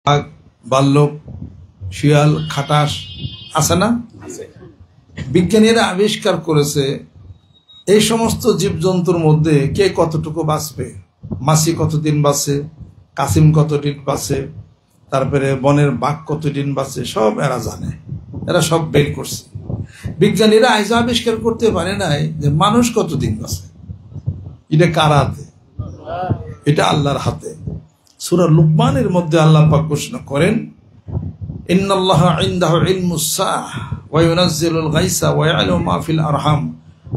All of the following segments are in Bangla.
বাঘ, ভাল্লুক, শিয়াল, খাটাস আছে না? বিজ্ঞানীরা আবিষ্কার করেছে এই সমস্ত জীবজন্তুর মধ্যে কে কতটুকু বাঁচবে। মাছি কতদিন বাঁচে, কাসিম কতদিন বাঁচে, তারপরে বনের বাঘ কতদিন বাঁচে, সব এরা জানে। এরা সব বের করছে। বিজ্ঞানীরা আজ আবিষ্কার করতে পারে নাই যে মানুষ কতদিন বাঁচে। এটা কার হাতে? এটা আল্লাহর হাতে। সূরা লুকমানের মধ্যে আল্লাহ পাক ঘোষণা করেন, ইন্নাল্লাহা ইনদাহু ইলমুস সাআহ ওয়া ইউনাজ্জিলুল গায়সা ওয়া ইয়ালামু মা ফিল আরহাম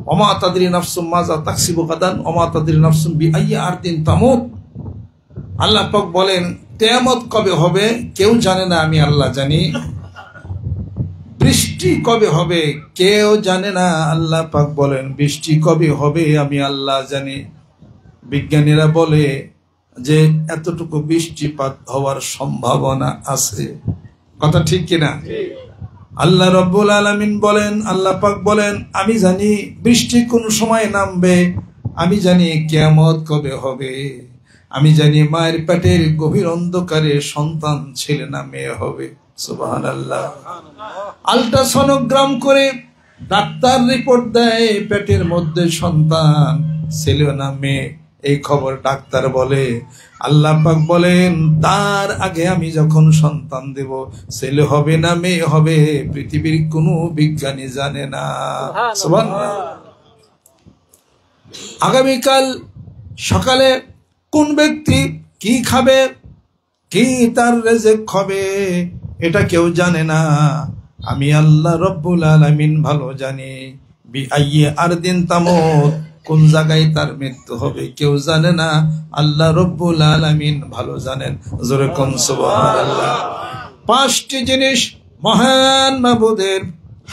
ওয়া মা তাদরি নাফসুম মাযা তাকসিবু গাদান ওয়া মা তাদরি নাফসুম বিআইয়ি আরদিন তামুত। আল্লাহ পাক বলেন, কিয়ামত কবে হবে কেউ জানে না, আমি আল্লাহ জানি। বৃষ্টি কবে হবে কেউ জানে না, আল্লাহ পাক বলেন বৃষ্টি কবে হবে আমি আল্লাহ জানি। বিজ্ঞানীরা বলে যে এতটুকু বৃষ্টিপাত হওয়ার সম্ভাবনা আছে। কথা ঠিক কিনা? আল্লাহ রাব্বুল আলামিন বলেন, আল্লাহ পাক বলেন আমি জানি বৃষ্টি কোন সময় নামবে, আমি জানি কিয়ামত কবে হবে, আমি জানি মায়ের পেটের গভীর অন্ধকারে সন্তান ছেলে না মেয়ে হবে। সুবহানাল্লাহ। আল্ট্রাসনোগ্রাম করে ডাক্তার রিপোর্ট দেয় পেটের মধ্যে সন্তান ছেলে না মেয়ে, এই খবর ডাক্তার বলে। আল্লাহ পাক বলেন তার আগে আমি যখন সন্তান দেব ছেলে হবে না মেয়ে হবে পৃথিবীর কোনো বিজ্ঞানী জানে না। সুবহানাল্লাহ। আগামীকাল সকালে কোন ব্যক্তি কি খাবে, কি তার রিজিক হবে, এটা কেউ জানে না, আমি আল্লাহ রাব্বুল আলামিন ভালো জানি। বিআইয়ি আরদিন তামুত, কোন জায়গায় তার মৃত্যু হবে কেউ জানে না, আল্লাহ রাব্বুল আলামিন ভালো জানেন। জোরে কোন সুবহানাল্লাহ। পাঁচটি জিনিস মহান মাবুদের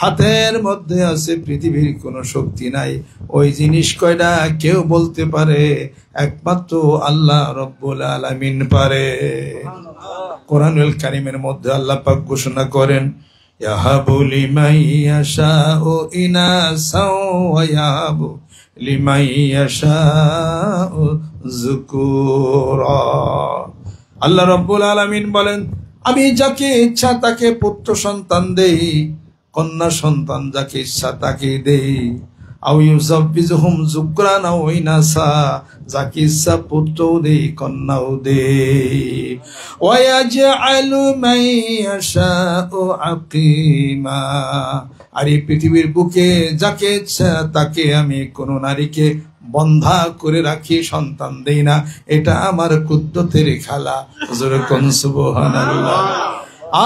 হাতের মধ্যে আছে, পৃথিবীর কোনো শক্তি নাই। ওই জিনিস কয়টা কেউ বলতে পারে, একমাত্র আল্লাহ রাব্বুল আলামিন পারে। কোরআনুল কারীমের মধ্যে আল্লাহ পাক ঘোষণা করেন, ইয়াহাবু লিমান ইয়াশাউ ইনাসা ওয়া ইয়াহাবু লিমান ইয়াশাউ যুকুরা। আল্লাহ রাব্বুল আলামিন বলেন আমি যাকে ইচ্ছা তাকে পুত্র সন্তান দেই, কন্যা সন্তান যাকে ইচ্ছা তাকে দেই। আও ইউযাব্বিজুহুম যুকরান আও ইনাসা, যাকে ইচ্ছা পুত্রও দেই কন্যাও দেই। ওয়া ইয়াজআলু মান ইয়াশাউ আকীমা, আর এই পৃথিবীর বুকে যাকে ইচ্ছা তাকে আমি কোন নারীকে বন্ধা করে রাখি, সন্তান দেই না। এটা আমার কুদরতের খেলা। জোরে কোন সুবহানাল্লাহ।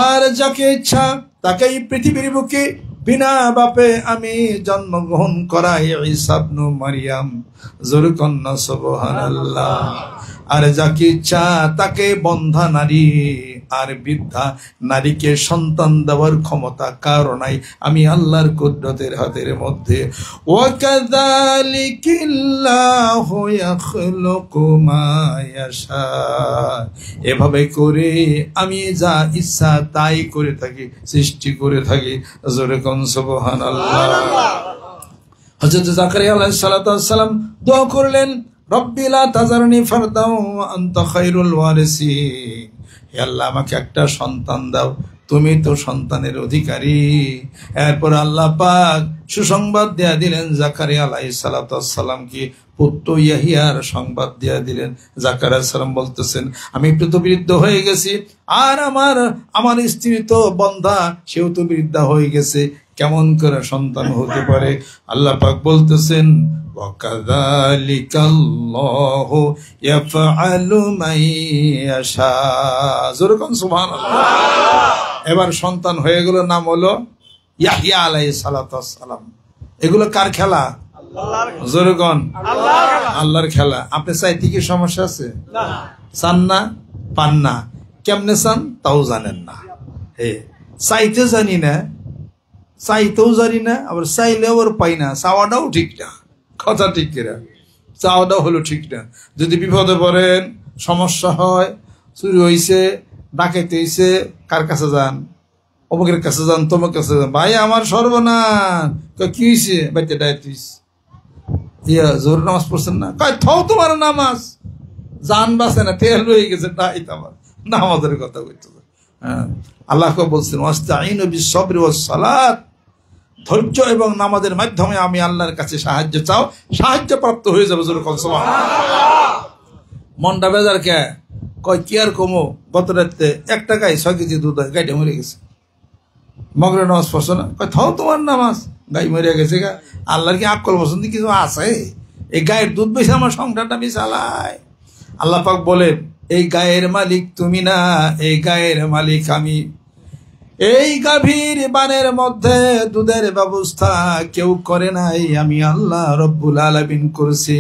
আর যাকে ইচ্ছা তাকেই পৃথিবীর বুকে বিনা বাপে আমি জন্মগ্রহণ করাই, ঈসা ইবনে মারইয়াম। জোরে কোন সুবহানাল্লাহ। আর যাকে ইচ্ছা তাকে বন্ধা নারী আর বৃদ্ধা নারীকে সন্তান দেওয়ার ক্ষমতা কারো নাই, আমি আল্লাহর কুদরতের হাতের মধ্যে। ওয়াকাযালিকাল্লাহু ইয়াখলুকু মা ইয়াশা, এভাবে করে আমি যা ইচ্ছা তাই করে থাকি, সৃষ্টি করে থাকি। জোরে কোন সুবহানাল্লাহ। হযরত জাকারিয়া আলাইহিস সালাতু ওয়াস সালাম দোয়া করলেন, রব্বি লা তাযারনি ফারদাও ওয়া আনতা খায়রুল ওয়ারিসিন, হে আল্লাহ আমাকে একটা সন্তান দাও, তুমি তো সন্তানের অধিকারী। এরপর আল্লাহ পাক সুসংবাদ দেয়া দিলেন জাকারিয়া আলাইহিস সালাতু ওয়াস সালামকে, পুত্র ইয়াহিয়ার সংবাদ দেয়া দিলেন। জাকারিয়া আলাইহিস সালাম বলতেছেন আমি একটু তো বৃদ্ধ হয়ে গেছি, আর আমার স্ত্রী তো বন্ধা, সেও তো বৃদ্ধা হয়ে গেছে, কেমন করে সন্তান হতে পারে? আল্লাহ পাক বলতেছেন ওয়াকাযালিকাল্লাহু ইয়াফআলু মা ইয়াশা। জোরে কোন সুবহানাল্লাহ। এবার সন্তান হয়ে গেল, নাম হলো ইয়াহইয়া আলাইহিস সালাতু ওয়াস সালাম। এগুলো কার খেলা? আল্লাহর। জোরে কোন আল্লাহর খেলা। আপনি চাইতে কি সমস্যা আছে? না। চান না, পান না, কেমনে চান তাও জানেন না। হে চাইতে জানি না, চাইতেও জানি না, আবার চাইলেও আর পাই না, চাওয়াটাও ঠিক না। কথা ঠিক কিনা? চাওয়াটাও হলো ঠিক না। যদি বিপদে পড়েন, সমস্যা হয়, চুরি হয়েছে, ডাকাতি হয়েছে, কার কাছে যান? অমুকের কাছে যান, তোমার কাছে যান, ভাই আমার সর্বনাশ। কি হয়েছে? বাইতে ডায়াতিস জোর নামাজ পড়ছেন না? কয় থাও তোমার নামাজ, জান বাঁচে না, তেল রয়ে গেছে, ডাইত আমার নামাজের কথা বলতেছে। হ্যাঁ, আল্লাহ বলছেন ওয়াস্তাঈনু বিস-সাবরি ওয়াস-সালাত, ধৈর্য এবং নামাজের মাধ্যমে আমি আল্লাহর কাছে সাহায্য চাও, সাহায্য প্রাপ্ত হয়ে যাবে। সুবহানাল্লাহ। মনটা বেজার কে কয় কি আর কমো, গত রাতে 1 টাকায় 6 কেজি দুধ গাইটা মরে গেছে, মগরে নামাজ পড়ছো না, কয় থাও তোমার নামাজ, গাই মরে গেছে গা। আল্লাহর কি আকল পছন্দ কিছু আছে? এই গায়ের দুধ বেশি আমার সংসারটা আমি চালাই। আল্লাহ পাক বলেন এই গায়ের মালিক তুমি না, এই গায়ের মালিক আমি। এই গাভীর বানের মধ্যে দুধের ব্যবস্থা কেউ করে নাই, আমি আল্লাহ রব্বুল আলামিন করেছি।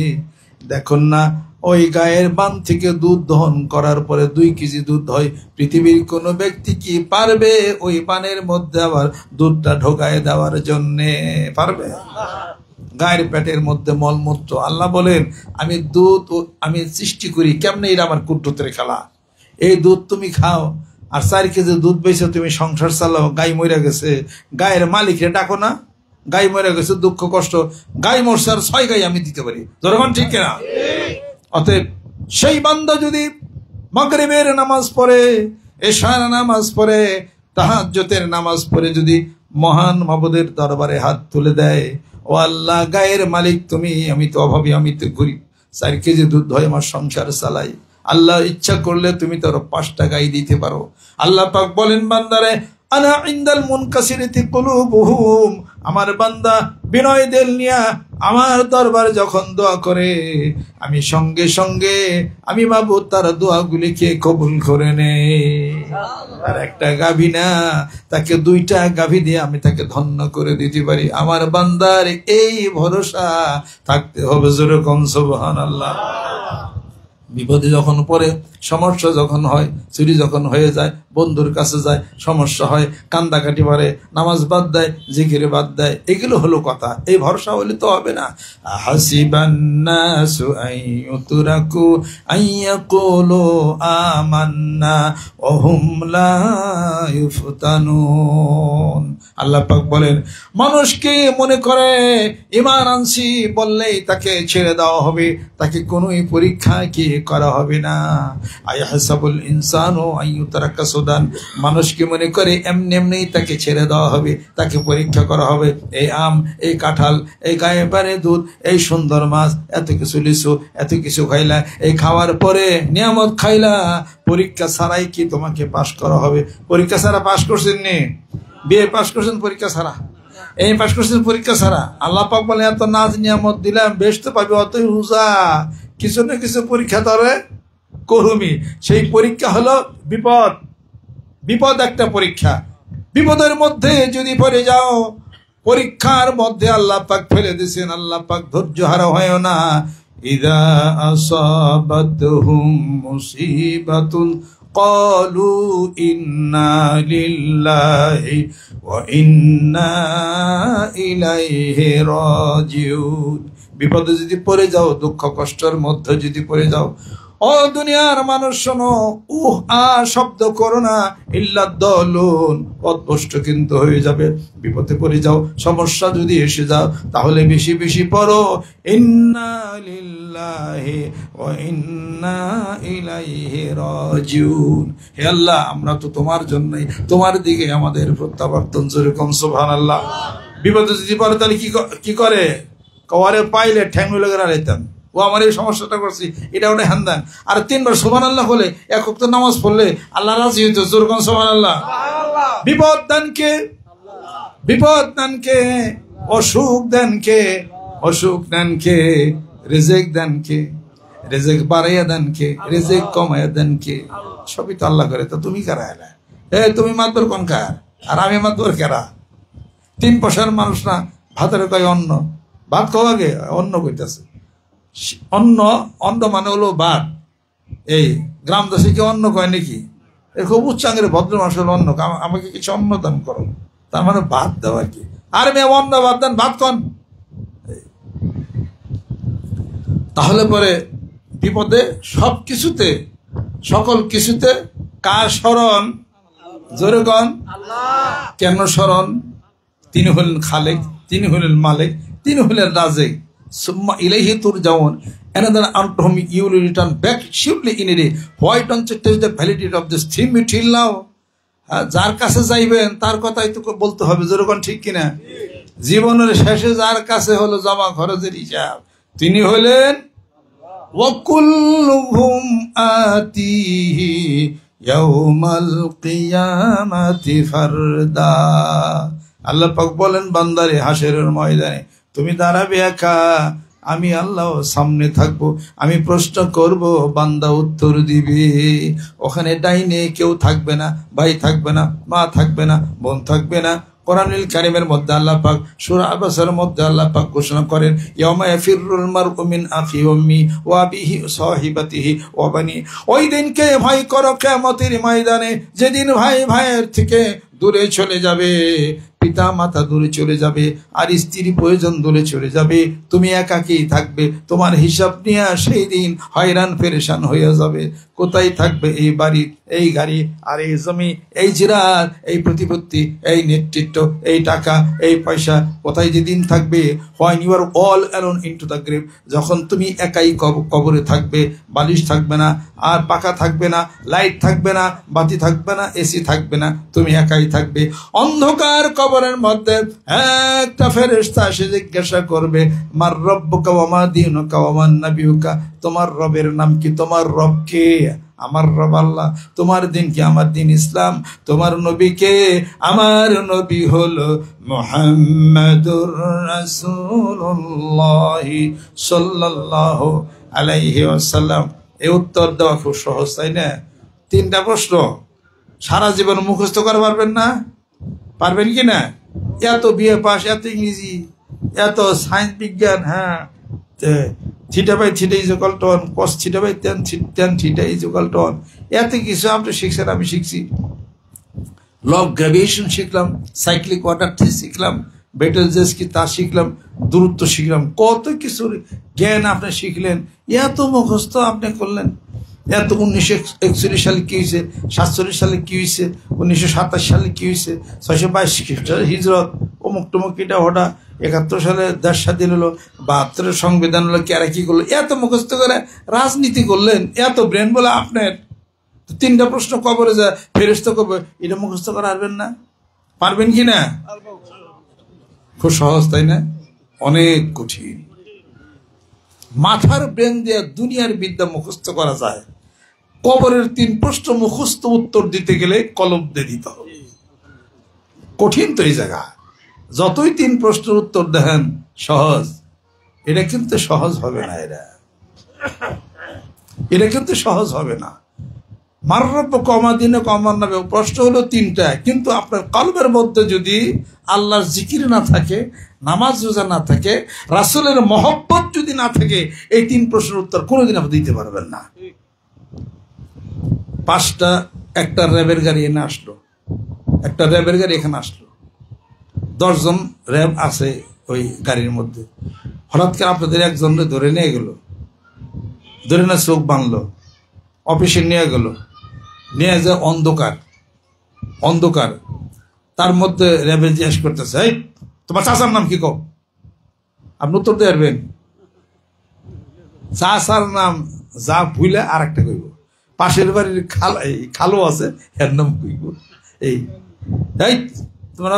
দেখুন না, ওই গায়ের বান থেকে দুধ দহন করার পরে 2 কেজি দুধ হয়। পৃথিবীর কোন ব্যক্তি কি পারবে ওই বানের মধ্যে আবার দুধটা ঢোকায় দেওয়ার জন্যে? পারবে? গায়ের পেটের মধ্যে মলমূত্র, আল্লাহ বলেন আমি দুধ আমি সৃষ্টি করি কেমনে, এটা আমার কুদ্রতের খেলা। এই দুধ তুমি খাও, আর 4 কেজি দুধ বেচে তুমি সংসার চালাও। গাই মরে গেছে, গায়ের মালিকরে ডাকো না, গাই মরে গেছে, দুঃখ কষ্ট, গাই মরছে আর 6 গাই আমি দিতে পারি। যখন ঠিক না? অতএব সেই বান্দা যদি মাগরিবের নামাজ পড়ে, এশার নামাজ পড়ে, তাহাজ্জুদের নামাজ পড়ে যদি মহান মাবুদের দরবারে হাত তুলে দেয়, ও আল্লাহ গায়ের মালিক তুমি, আমি তো অভাবী, আমি তো গরিব, 4 কেজি দুধ হয় আমার সংসার চালাই। আল্লাহ ইচ্ছা করলে তুমি তোর 5টা গাই দিতে পারো। আল্লাহ পাক বলেন বান্দারে আনা ইনদাল মুনকাসিরাতি কুলুবুহুম, আমার বান্দা বিনয় দিল নিয়া আমার দরবারে যখন দোয়া করে, আমি সঙ্গে সঙ্গে আমি মাবুদ তার দোয়াগুলিকে কবুল করে নেই। আর একটা গাভী না, তাকে 2টা গাভী দিয়ে আমি তাকে ধন্য করে দিতে পারি। আমার বান্দার এই ভরসা থাকতে হবে। জোরে কোন সুবহানাল্লাহ। বিপদে যখন পড়ে, সমস্যা যখন হয়, চুরি যখন হয়ে যায়, বন্ধুর কাছে যায়, সমস্যা হয়, কান্দাকাটি পারে, নামাজ বাদ দেয়, জিকির বাদ দেয়, এগুলো হলো কথা। এই ভরসা হলে তো হবে না। হাসিবান নাসু আইয়ুতরাকু আইয়াকুলু আমান্না ওয়া হুম লা ইফতানুন। আল্লাহ পাক বলেন মানুষ কি মনে করে ঈমান আনছি বললেই তাকে ছেড়ে দেওয়া হবে, তাকে কোনোই পরীক্ষা কি করা হবে না। আইহাসাবুল ইনসানু আইয়ুতরাকা সুদান, মানুষ কি মনে করে এমনি এমনি তাকে ছেড়ে দেওয়া হবে, তাকে পরীক্ষা করা হবে। এই আম, এই কাঁঠাল, এই গায়ে পারে দুধ, এই সুন্দর মাছ, এত কিছু লিচু, এত কিছু খাইলা, এই খাওয়ার পরে নিয়ামত খাইলা, পরীক্ষা ছাড়াই কি তোমাকে পাশ করা হবে? পরীক্ষা ছাড়া পাশ করছেন নি? বিয়ে পাশ করছেন পরীক্ষা ছাড়া, এই পাশ করছেন পরীক্ষা ছাড়া। আল্লাহ পাক বলে এত নাজ নিয়ামত দিলাম, বেশ তো পাবি, অতই রোজা, কিছু না কিছু পরীক্ষা তরে করুমি। সেই পরীক্ষা হলো বিপদ। বিপদ একটা পরীক্ষা। বিপদের মধ্যে যদি পড়ে যাও, পরীক্ষার মধ্যে আল্লাহ পাক ফেলে দিয়েছেন। আল্লাহ পাক ধৈর্য হারা হয় না। ইযা আসাবাতহুম মুসিবাতুন ক্বালু ইন্না লিল্লাহি ওয়া ইন্না ইলাইহি রাজিউন। বিপদে যদি পড়ে যাও, দুঃখ কষ্টের মধ্যে যদি পড়ে যাও, ও দুনিয়ার মানুষ শোনো, শব্দ করো না, ইল্লাদ-দাল্লুন, পথভ্রষ্ট কিন্তু হয়ে যাবে। বিপদে পড়ে যাও, সমস্যা যদি এসে যাও, তাহলে বেশি বেশি পড়ো ইন্না লিল্লাহি ওয়া ইন্না ইলাইহি রাজিউন। হে আল্লাহ, আমরা তো তোমার জন্যই, তোমার দিকে আমাদের প্রত্যাবর্তন। জোরে কোন সুবহানাল্লাহ। বিপদে যদি পড়ে তাহলে কি করে? কওয়ারে পাইলে ঠ্যাং লগে রাইতাম, ও আমার এই সমস্যাটা করছি, এটা ওটা হান্দান। আর 3 বার সুবহানাল্লাহ বলে, 1 ওয়াক্ত নামাজ পড়লে আল্লাহ রাজি হইতো। জোরে কোন সুবহানাল্লাহ। বিপদ দান কে? বিপদ দান কে? অসুখ দেন কে? অসুখ দেন কে? রিজিক দেন কে? রিজিক বাড়াইয়া দেন কে? রিজিক কমাইয়া দেন কে? সবই তো আল্লাহ করে। তো তুমি কারা এলা? তুমি মাতবর কোন কার, আর আমি মাতবর কেরা? 3 পয়সার মানুষ না, ভাতের কয় অন্ন, ভাত খাওয়া আগে অন্ন কইতেছে। অন্ন, অন্ন মানে হলো ভাত। এই গ্রাম দেশে কি অন্ন কয় নাকি? খুব উচ্চাঙ্গের ভদ্র মানুষ হলো অন্ন, আমাকে কিছু অন্ন দান করো, তার মানে ভাত দেওয়া কি? আর মেয়ে অন্ন ভাত দেন, ভাত কন। তাহলে পরে বিপদে সব কিছুতে, সকল কিছুতে কার স্মরণ? জোরে কন। কেন স্মরণ? তিনি হলেন খালেক, তিনি হলেন মালিক, তিনি হলেন রাজেক। সুম্মা ইলাইহি তুরজাউন। another unto whom you will return back surely in a day. Why don't you test the validity of this theme till now? যার কাছে যাইবেন তার কথাই তো বলতে হবে, যেরকম ঠিক কিনা? জীবনের শেষে যার কাছে হলো জমা খরচের হিসাব, তিনি হলেন ওয়াকুল্লুহুম আতিহি ইয়াউমাল কিয়ামাতি ফারদা। আল্লাহ পাক বলেন, বান্দারে হাসরের ময়দানে তুমি দাঁড়াবে একা, আমি আল্লাহ সামনে থাকবো, আমি প্রশ্ন করব, বান্দা উত্তর দিবে। ওখানে ডাইনে কেউ থাকবে না, ভাই থাকবে না, মা থাকবে না, বোন থাকবে না। কোরআনুল কারীমের মধ্যে আল্লাহ পাক সূরা আবাসার মধ্যে আল্লাহ পাক ঘোষণা করেন, ইয়াউমা ইয়াফিরুল মারউ মিন আখিহি ওয়া উম্মিহি ওয়া আবিহি ওয়া সাহিবাতিহি ওয়া বানি। ওই দিনকে ভয় করো কিয়ামতের ময়দানে, যেদিন ভাই ভাইয়ের থেকে দূরে চলে যাবে, পিতা মাতা দূরে চলে যাবে, আর স্ত্রী প্রয়োজন দূরে চলে যাবে, তুমি একাকী থাকবে। তোমার হিসাব নিয়ে সেই দিন হয়রান পেরেশান হয়ে যাবে। কোথায় থাকবে এই বাড়ি, এই গাড়ি, আর এই জমি, এই জিরাত, এই প্রতিপত্তি, এই নেতৃত্ব, এই টাকা, এই পয়সা, কোথায় যেদিন থাকবে? when you are all alone into the grave, যখন তুমি একাই কবরে থাকবে, বালিশ থাকবে না, আর পাখা থাকবে না, লাইট থাকবে না, বাতি থাকবে না, এসি থাকবে না, তুমি একাই থাকবে অন্ধকার কবরের মধ্যে। একটা ফেরেশতা এসে জিজ্ঞাসা করবে, মার রব্বুকা ওয়া মা দীনুকা ওয়া মান নাবিয়ুকা, তোমার রবের নাম কি, তোমার রব কে? আমার রব আল্লাহ। তোমার দিন কি? আমার দিন ইসলাম। তোমার নবী কে? আমার নবী হলো মুহাম্মাদুর রাসূলুল্লাহ সাল্লাল্লাহু আলাইহি ওয়াসাল্লাম। এই উত্তর দেওয়া খুব সহজ, তাই না? 3টা প্রশ্ন সারা জীবন মুখস্থ করতে পারবেন না? পারবেন কি না? এত বিএ পাস, এত ইংরেজি, এত সায়েন্স বিজ্ঞান, হ্যাঁ, theta by theta is equal to 1, cos theta by tan theta is equal to 1, এত কিছু আপনি শিখছেন, আমি শিখছি। ল অফ গ্র্যাভিটেশন শিখলাম, সাইক্লিক ওয়াটার থিওরি শিখলাম, বেটেলজেস কি তা শিখলাম, দূরত্ব শিখলাম, কত কিছু জ্ঞান আপনি শিখলেন, এত মুখস্থ আপনি করলেন। এত 1941 সালে কি হয়েছে, 47 সালে কি হয়েছে, 1927 সালে কি হয়েছে, 622 খ্রিস্টাব্দে হিজরত, অমুক টমুক এটা ওটা, 71 সালে দেশ স্বাধীন হলো, 72 সংবিধান হলো, কেরা কি করলো, এত মুখস্থ করে রাজনীতি করলেন, এত ব্রেন বলে আপনার। 3টা প্রশ্ন কবরে যা ফেরেশতা করবে, এটা মুখস্থ করা পারবেন না? পারবেন কি না? খুব সহজ, তাই না? অনেক কঠিন। মাথার ব্রেন দিয়ে দুনিয়ার বিদ্যা মুখস্থ করা যায়, কবরের 3 প্রশ্ন মুখস্থ উত্তর দিতে গেলে কলম দিয়ে দিতে হবে। কঠিন তো এই জায়গা। যতই 3 প্রশ্নের উত্তর দেন সহজ, এটা কিন্তু সহজ হবে না। এটা কিন্তু সহজ হবে না। মাররব কমা দিনে কমান নামে প্রশ্ন হলো 3টা, কিন্তু আপনার কলবের মধ্যে যদি আল্লাহর জিকির না থাকে, নামাজ রোজা না থাকে, রাসূলের মহব্বত যদি না থাকে, এই 3 প্রশ্নের উত্তর কোনোদিন আপনি দিতে পারবেন না। 5টা একটা র্যাবের গাড়ি এনে আসলো, একটা র্যাবের গাড়ি এখানে আসলো, 10 জন র্যাব আছে ওই গাড়ির মধ্যে। হঠাৎ করে আপনাদের একজনকে ধরে নিয়ে গেল, ধরে না চোখ বাঁধলো, অফিসে নিয়ে গেল, নিয়ে যায় অন্ধকার। তার মধ্যে র্যাবে জিজ্ঞেস করতেছে, এই তোমার চাচার নাম কি কও? আপনি উত্তর দিয়ে পারবেন? চাচার নাম যা ভুলে আর একটা কইব, পাশের বাড়ির খালো আছে, এর নাম কইব। এই তোমার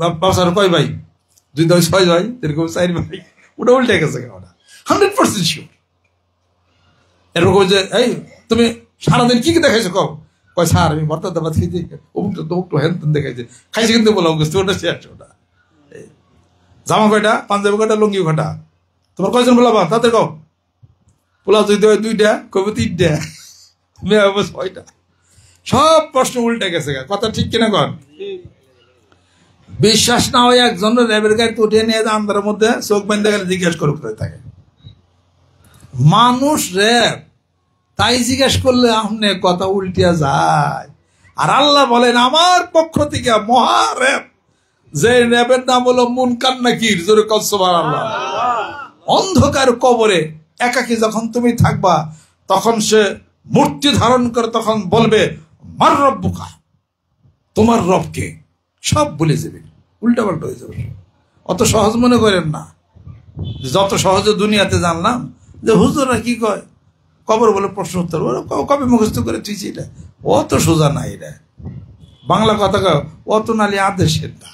বাপ কয় ভাই? 2 দশ 6 ভাই, এরকম 4 ভাই। ওটা উল্টে গেছে, 100% শিওর। এরকম যে, এই তুমি সারাদিন কি কি দেখাইছো কও? কয় স্যার আমি ভর্তা দাবাত খেয়েছি, অমুকটা হ্যান দেখাইছে, খাইছে কিন্তু বললাম ওটা শেষ। ওটা জামা কয়টা, পাঞ্জাবি কয়টা, লুঙ্গি কয়টা, তোমার কয়জন বলাবা তাতে কও? পোলাও যদি হয় 2টা, কবে 3টা, মেয়ে হবে 6টা। সব প্রশ্ন উল্টে গেছে। কথা ঠিক কিনা কন? বিশ্বাস না হয় একজন র্যাবের গাড়িতে উঠিয়ে নিয়ে যায়, আন্ধারের মধ্যে চোখ বেঁধে গেলে জিজ্ঞেস করুক থাকে মানুষ র্যাব, তাই জিজ্ঞেস করলে আপনি কথা উল্টিয়া যায়। আর আল্লাহ বলেন আমার পক্ষ থেকে মহা র্যাব, যে র্যাবের নাম হলো মুনকার নাকির, জোরে কও সুবহানাল্লাহ। অন্ধকার কবরে একাকী যখন তুমি থাকবা, তখন সে মূর্তি ধারণ করে তখন বলবে, মার রব্বুকা, তোমার রবকে, সব বলে যাবে, উল্টা পাল্টা হয়ে যাবে। অত সহজ মনে করেন না। যত সহজে দুনিয়াতে জানলাম যে হুজুররা কি কয়, কবর বলে প্রশ্ন উত্তর কবে মুখস্থ করে তুইছি, এটা অত সোজা না। এটা বাংলা কথা কয় অত নালি আদেশের না,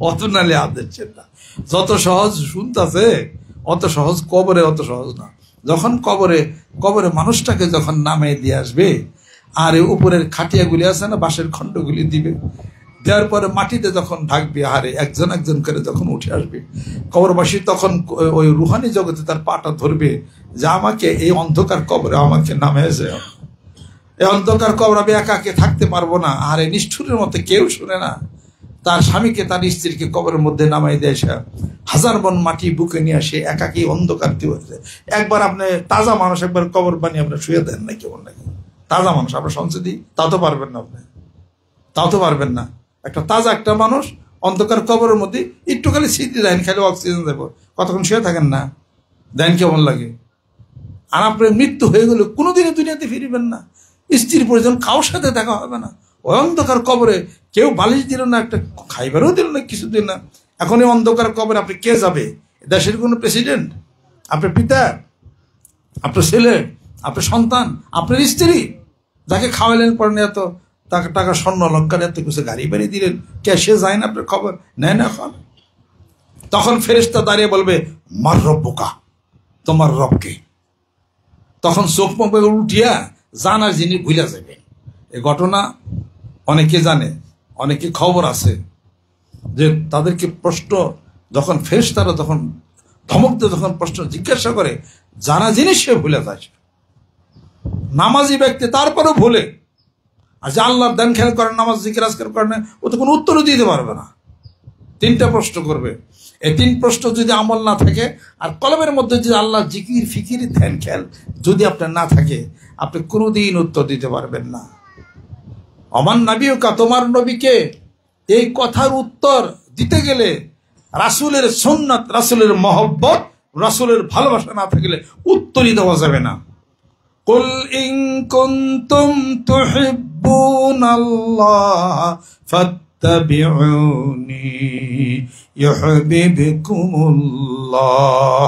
অত নালি আদেশের না। যত সহজ শুনতেছে অত সহজ কবরে অত সহজ না। যখন কবরে মানুষটাকে যখন নামে দিয়ে আসবে, আর উপরের খাটিয়াগুলি আছে না, বাঁশের খণ্ডগুলি দিবে, দেওয়ার পরে মাটিতে যখন ঢাকবে, হারে একজন একজন করে যখন উঠে আসবে, কবরবাসী তখন ওই রুহানি জগতে তার পাটা ধরবে যে আমাকে এই অন্ধকার কবরে আমাকে নামে এসে, এই অন্ধকার কবর আমি একাকে থাকতে পারবো না। আর এই নিষ্ঠুরের মতো কেউ শুনে না, তার স্বামীকে তার স্ত্রীকে কবরের মধ্যে নামাই দেয়, সে হাজার বন মাটি বুকে নিয়ে আসে একাকি অন্ধকার দিয়ে। একবার আপনি তাজা মানুষ একবার কবর বানিয়ে আপনার শুয়ে দেন না, কেমন নাকি তাজা মানুষ আপনার সঞ্চয় দিই, তাও তো পারবেন না, আপনি তাও তো পারবেন না। একটা তাজা একটা মানুষ অন্ধকার কবরের মধ্যে একটু খালি স্মৃতি দেন, খালি অক্সিজেন দেব, কতক্ষণ শুয়ে থাকেন না, দেন কেমন লাগে। আর আপনার মৃত্যু হয়ে গেলে কোনোদিনই দুনিয়াতে ফিরবেন না, স্ত্রীর প্রয়োজন, কারোর সাথে দেখা হবে না। ওই অন্ধকার কবরে কেউ বালিশ দিল না, একটা খাইবারও দিল না, কিছু দিল না। এখন এই অন্ধকার কবরে আপনি কে যাবে? দেশের কোনো প্রেসিডেন্ট, আপনার পিতা, আপনার ছেলে, আপনার সন্তান, আপনার স্ত্রী, যাকে খাওয়াইলেন পড়েন, এত টাকা স্বর্ণ লঙ্কার এত কিছু গাড়ি বাড়ি দিলেন, কে সে যায় না আপনার খবর নেয় না? এখন তখন ফেরেশতা দাঁড়িয়ে বলবে মার রব্বুকা, তোমার রবকে। তখন চোখ মুখ উঠিয়া জানার জিনিস ভুলে যাবেন। এই ঘটনা অনেকে জানে, অনেকে খবর আছে যে তাদেরকে প্রশ্ন যখন ফেরেশতারা তখন ধমক দিয়ে যখন প্রশ্ন জিজ্ঞাসা করে, জানা জিনিস সে ভুলে যায়। নামাজি ব্যক্তি তারপরেও ভুলে, আর যে আল্লাহর দান খেয়াল করেন, নামাজ জিকির আজকার করেন, ও তো কোনো উত্তরও দিতে পারবে না। তিনটা প্রশ্ন করবে, এই তিন প্রশ্ন যদি আমল না থাকে, আর কলমের মধ্যে যদি আল্লাহ জিকির ফিকির ধ্যান খেয়াল যদি আপনার না থাকে, আপনি কোনোদিন উত্তর দিতে পারবেন না। আমার নবীকা, তোমার নবীকে, এই কথার উত্তর দিতে গেলে রাসূলের সুন্নাত, রাসূলের মহব্বত, রাসূলের ভালোবাসা না থাকলে উত্তরই দেওয়া যাবে না। কুল ইন কুনতুম তুহিব্বুনাল্লাহ ফাত্তাবিউনি ইউহিব্বুকুমুল্লাহ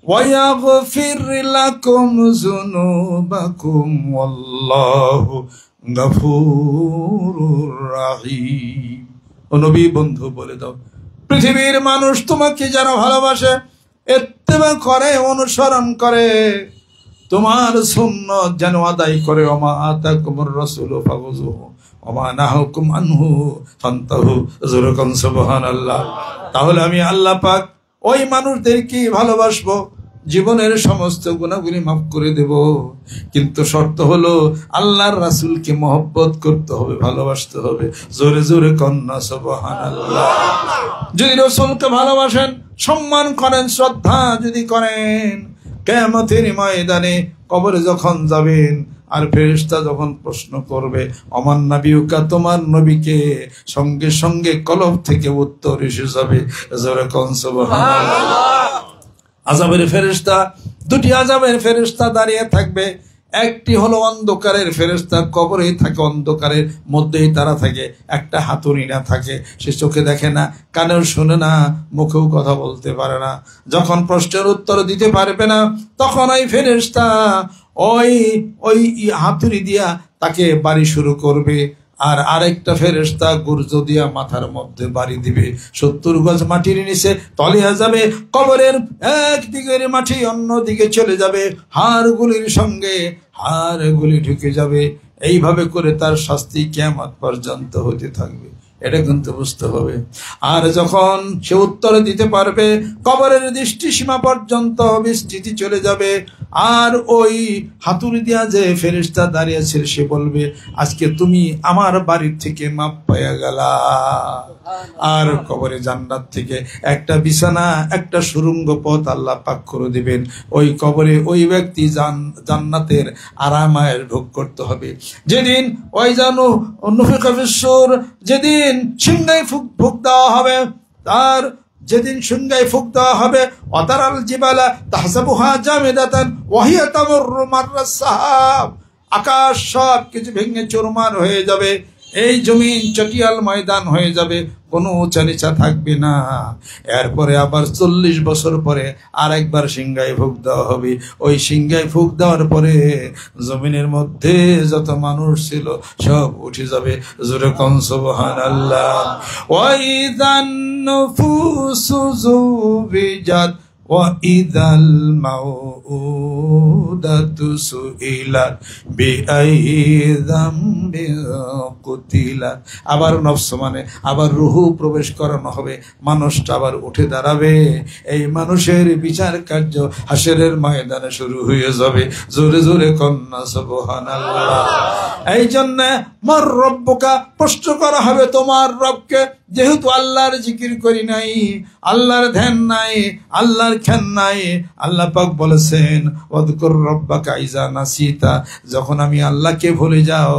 ওয়া ইয়াগফির লাকুম যুনুবাকুম ওয়াল্লাহু গফুরুর রহিম। ও নবী বন্ধু বলে দাও, পৃথিবীর মানুষ তোমাকে যারা ভালোবাসে, ইত্তেবা করে, অনুসরণ করে, তোমার সুন্নাত যেন আদায় করে। ওমা আতাকুমুর রাসূলু ফাখুযুহু ওমা নাহাকুম আনহু ফান্তাহু। যুরকান সুবহানাল্লাহ। তাহলে আমি আল্লাহ পাক ওই মানুষদেরকে ভালোবাসবো, জীবনের সমস্ত গুনাহগুলি মাফ করে দেব, কিন্তু শর্ত হলো আল্লাহর রাসূলকে মহব্বত করতে হবে, ভালোবাসতে হবে। জোরে জোরে কন্যা সুবহানাল্লাহ। যদি রাসূলকে ভালোবাসেন, সম্মান করেন, শ্রদ্ধা যদি করেন, কিয়ামতের ময়দানে কবরে যখন যাবেন, আর ফেরেশতা যখন প্রশ্ন করবে আমার নবীকা, তোমার নবীকে, সঙ্গে সঙ্গে কলব থেকে উত্তর এসে যাবে। জোরে কোন সুবহানাল্লাহ। আযাবের ফেরেশতা, দুটি আযাবের ফেরেশতা দাঁড়িয়ে থাকবে। একটি হলো অন্ধকারের ফেরেশতা, কবরেই থাকে, অন্ধকারের মধ্যেই তারা থাকে। একটা হাতুড়ি না থাকে, সে চোখে দেখে না, কানেও শুনে না, মুখেও কথা বলতে পারে না। যখন প্রশ্নের উত্তর দিতে পারবে না, তখন ওই ফেরেশতা ওই হাতুড়ি দিয়া তাকে বাড়ি শুরু করবে। আর আরেকটা ফেরেশতা গুর্জ দিয়া মাথার মধ্যে বাড়ি দিবে। 70 গজ মাটির নিচে তলিয়ে যাবে, কবরের একদিকের মাটি অন্যদিকে চলে যাবে, হাড়গুলির সঙ্গে হাড়গুলি ঢুকে যাবে। এইভাবে করে তার শাস্তি কিয়ামত পর্যন্ত হতে থাকবে। এটা কিন্তু বুঝতে হবে। আর যখন সে উত্তর দিতে পারবে, কবরের দৃষ্টি সীমা পর্যন্ত বিস্তৃতি চলে যাবে। আর ওই হাতুড়ি দিয়া যে ফেরেশতা দাঁড়িয়েছে, সে বলবে আজকে তুমি আমার বাড়ির থেকে মাপ পাইয়া গেলা। আর কবরে জান্নাত থেকে একটা বিছানা, একটা সুড়ঙ্গ পথ আল্লাহ পাক করে দিবেন। ওই কবরে ওই ব্যক্তি জান্নাতের আরামায়ের ভোগ করতে হবে। যেদিন ওই জানো নুফিখা ফিস-সূর, যেদিন সিংহায় ফুক দেওয়া হবে, তার যেদিন সিংহায় ফুক দেওয়া হবে, ওয়াতারাল জিবালা তাহসাবুহা জামিদাতান ওয়া হিয়া তামুররু মাররাস সাহাব, আকাশ সব কিছু ভেঙে চুরমার হয়ে যাবে। এই জমিন চটিয়াল ময়দান হয়ে যাবে, কোনো উঁচা নিচা থাকবে না। এরপরে আবার 40 বছর পরে আর একবার সিংহায় ফুঁক দেওয়া হবে। ওই সিংহায় ফুঁক দেওয়ার পরে জমিনের মধ্যে যত মানুষ ছিল সব উঠে যাবে। জোরে কোন সুবহানাল্লাহ। ওয়াইদান নুফুসু যুবিজাত ওয়াইদাল মাউউদাতু সুইলাত বিআইয়ি যামবিন কুতিলাত। আবার নফস মানে আবার রুহু প্রবেশ করানো হবে, মানুষটা আবার উঠে দাঁড়াবে। এই মানুষের বিচার কার্য হাসরের ময়দানে শুরু হয়ে যাবে। জোরে জোরে কন্যা সুবহানাল্লাহ। এই জন্য মার রব্বুকা প্রশ্ন করা হবে তোমার রবকে, যেহেতু আল্লাহর জিকির করি নাই, আল্লাহর ধ্যান নাই, আল্লাহর খ্যান নাই। আল্লাহ পাক বলেছেন ওয়াদকুর রব্বাকা ইযা নাসিতা, যখন আমি আল্লাহকে ভুলে যাও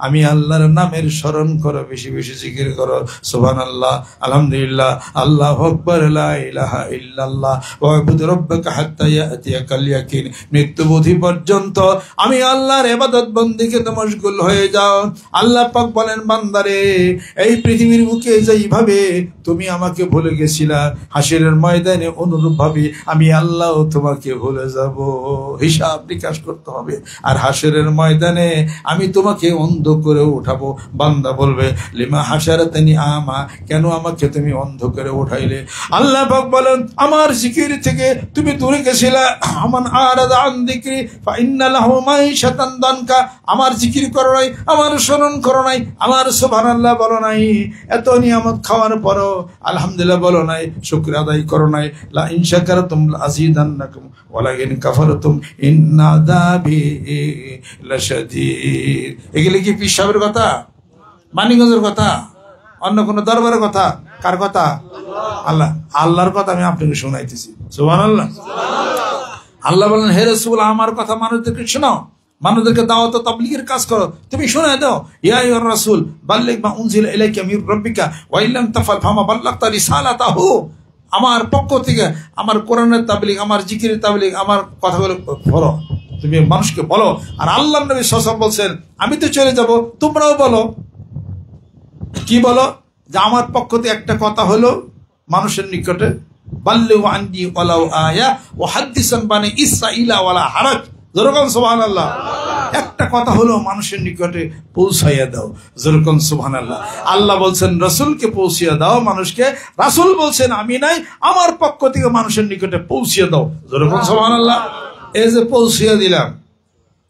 আমি আল্লাহর নামের স্মরণ করো, বেশি বেশি জিকির করো। সুবহানাল্লাহ, আলহামদুলিল্লাহ, আল্লাহু আকবার, লা ইলাহা ইল্লাল্লাহ, ওয়াবুদ রব্বাকা হাত্তা ইয়াতিয়াকাল ইয়াকিন। মৃত্যু বুদ্ধি পর্যন্ত আমি আল্লাহর ইবাদত বন্দেগিতে মশগুল হয়ে যাও। আল্লাহ পাক বলেন বান্দারে, এই পৃথিবীর বুকে যেইভাবে তুমি আমাকে ভুলে গেছিলা, হাসরের ময়দানে অনুরূপ ভাবে আমি আল্লাহ তোমাকে ভুলে যাব। হিসাব নিকাশ করতে হবে। আর হাসরের ময়দানে আমি তোমাকে অন্ধ করে উঠাবো। বান্দা বলবে লিমা হাসারাতানি আমা, কেন আমাকে তুমি অন্ধ করে উঠাইলে? আল্লাহ পাক বলেন আমার জিকির থেকে তুমি দূরে গেছিলা। আমান আরাদা আন যিকরি ফাইন্না লাহু মাইশাতান দানকা, আমার জিকির করো নাই, আমার স্মরণ করো নাই, আমার সুবহানাল্লাহ বলো নাই, এত নিয়ামত খাওয়ার পরও আলহামদুলিল্লাহ বলো নাই, শুকর আদায় করো নাই। লা ইন শাকারতুম লাযিদান্নাকুম ওয়া লা ইন কাফারতুম ইন্না আযাবি লাশাদীদ। এগুলি কি পীর সাহেবের কথা, মানিকগঞ্জের কথা, অন্য কোন দরবারের কথা? কার কথা? আল্লাহ। আল্লাহর কথা আমি আপনাকে শোনাইতেছি। সুবহানাল্লাহ। আল্লাহ বলেন হে রাসূল, আমার কথা মানুষদেরকে শোনাও, মানুষদেরকে দাওয়াত ও তাবলীগের কাজ করো, তুমি শোনায় দাও। ইয়া আইয়ুর রাসূল বাল্লিগ মা উনজিলা ইলাইকা মির রাব্বিকা ওয়া ইল্লাম তাফআল ফামা বাল্লাগতা রিসালাতাহু। আমার পক্ষ থেকে আমার কোরআনের তাবলীগ, আমার জিকিরের তাবলীগ, আমার কথাগুলো বলো, তুমি মানুষকে বলো। আর আল্লাহর নবী সাল্লাল্লাহু আলাইহি ওয়াসাল্লাম বলছেন আমি তো চলে যাব, তোমরাও বলো। কি বলো? যে আমার পক্ষ থেকে একটা কথা হলো মানুষের নিকটে বাল্লিগু আননি ওয়ালাউ আয়া ওয়া হাদ্দিসান বানি ইসরাঈলা ওয়ালা হারাজ। যেরকম সুবহানাল্লাহ, একটা কথা হলো মানুষের নিকটে পৌঁছাইয়া দাও। যেরকম সুবহানাল্লাহ। আল্লাহ বলছেন রাসূলকে পৌঁছিয়ে দাও মানুষকে, রাসূল বলছেন আমি নাই, আমার পক্ষ থেকে মানুষের নিকটে পৌঁছিয়ে দাও। যেরকম সুবহানাল্লাহ। এই যে পৌঁছিয়ে দিলাম,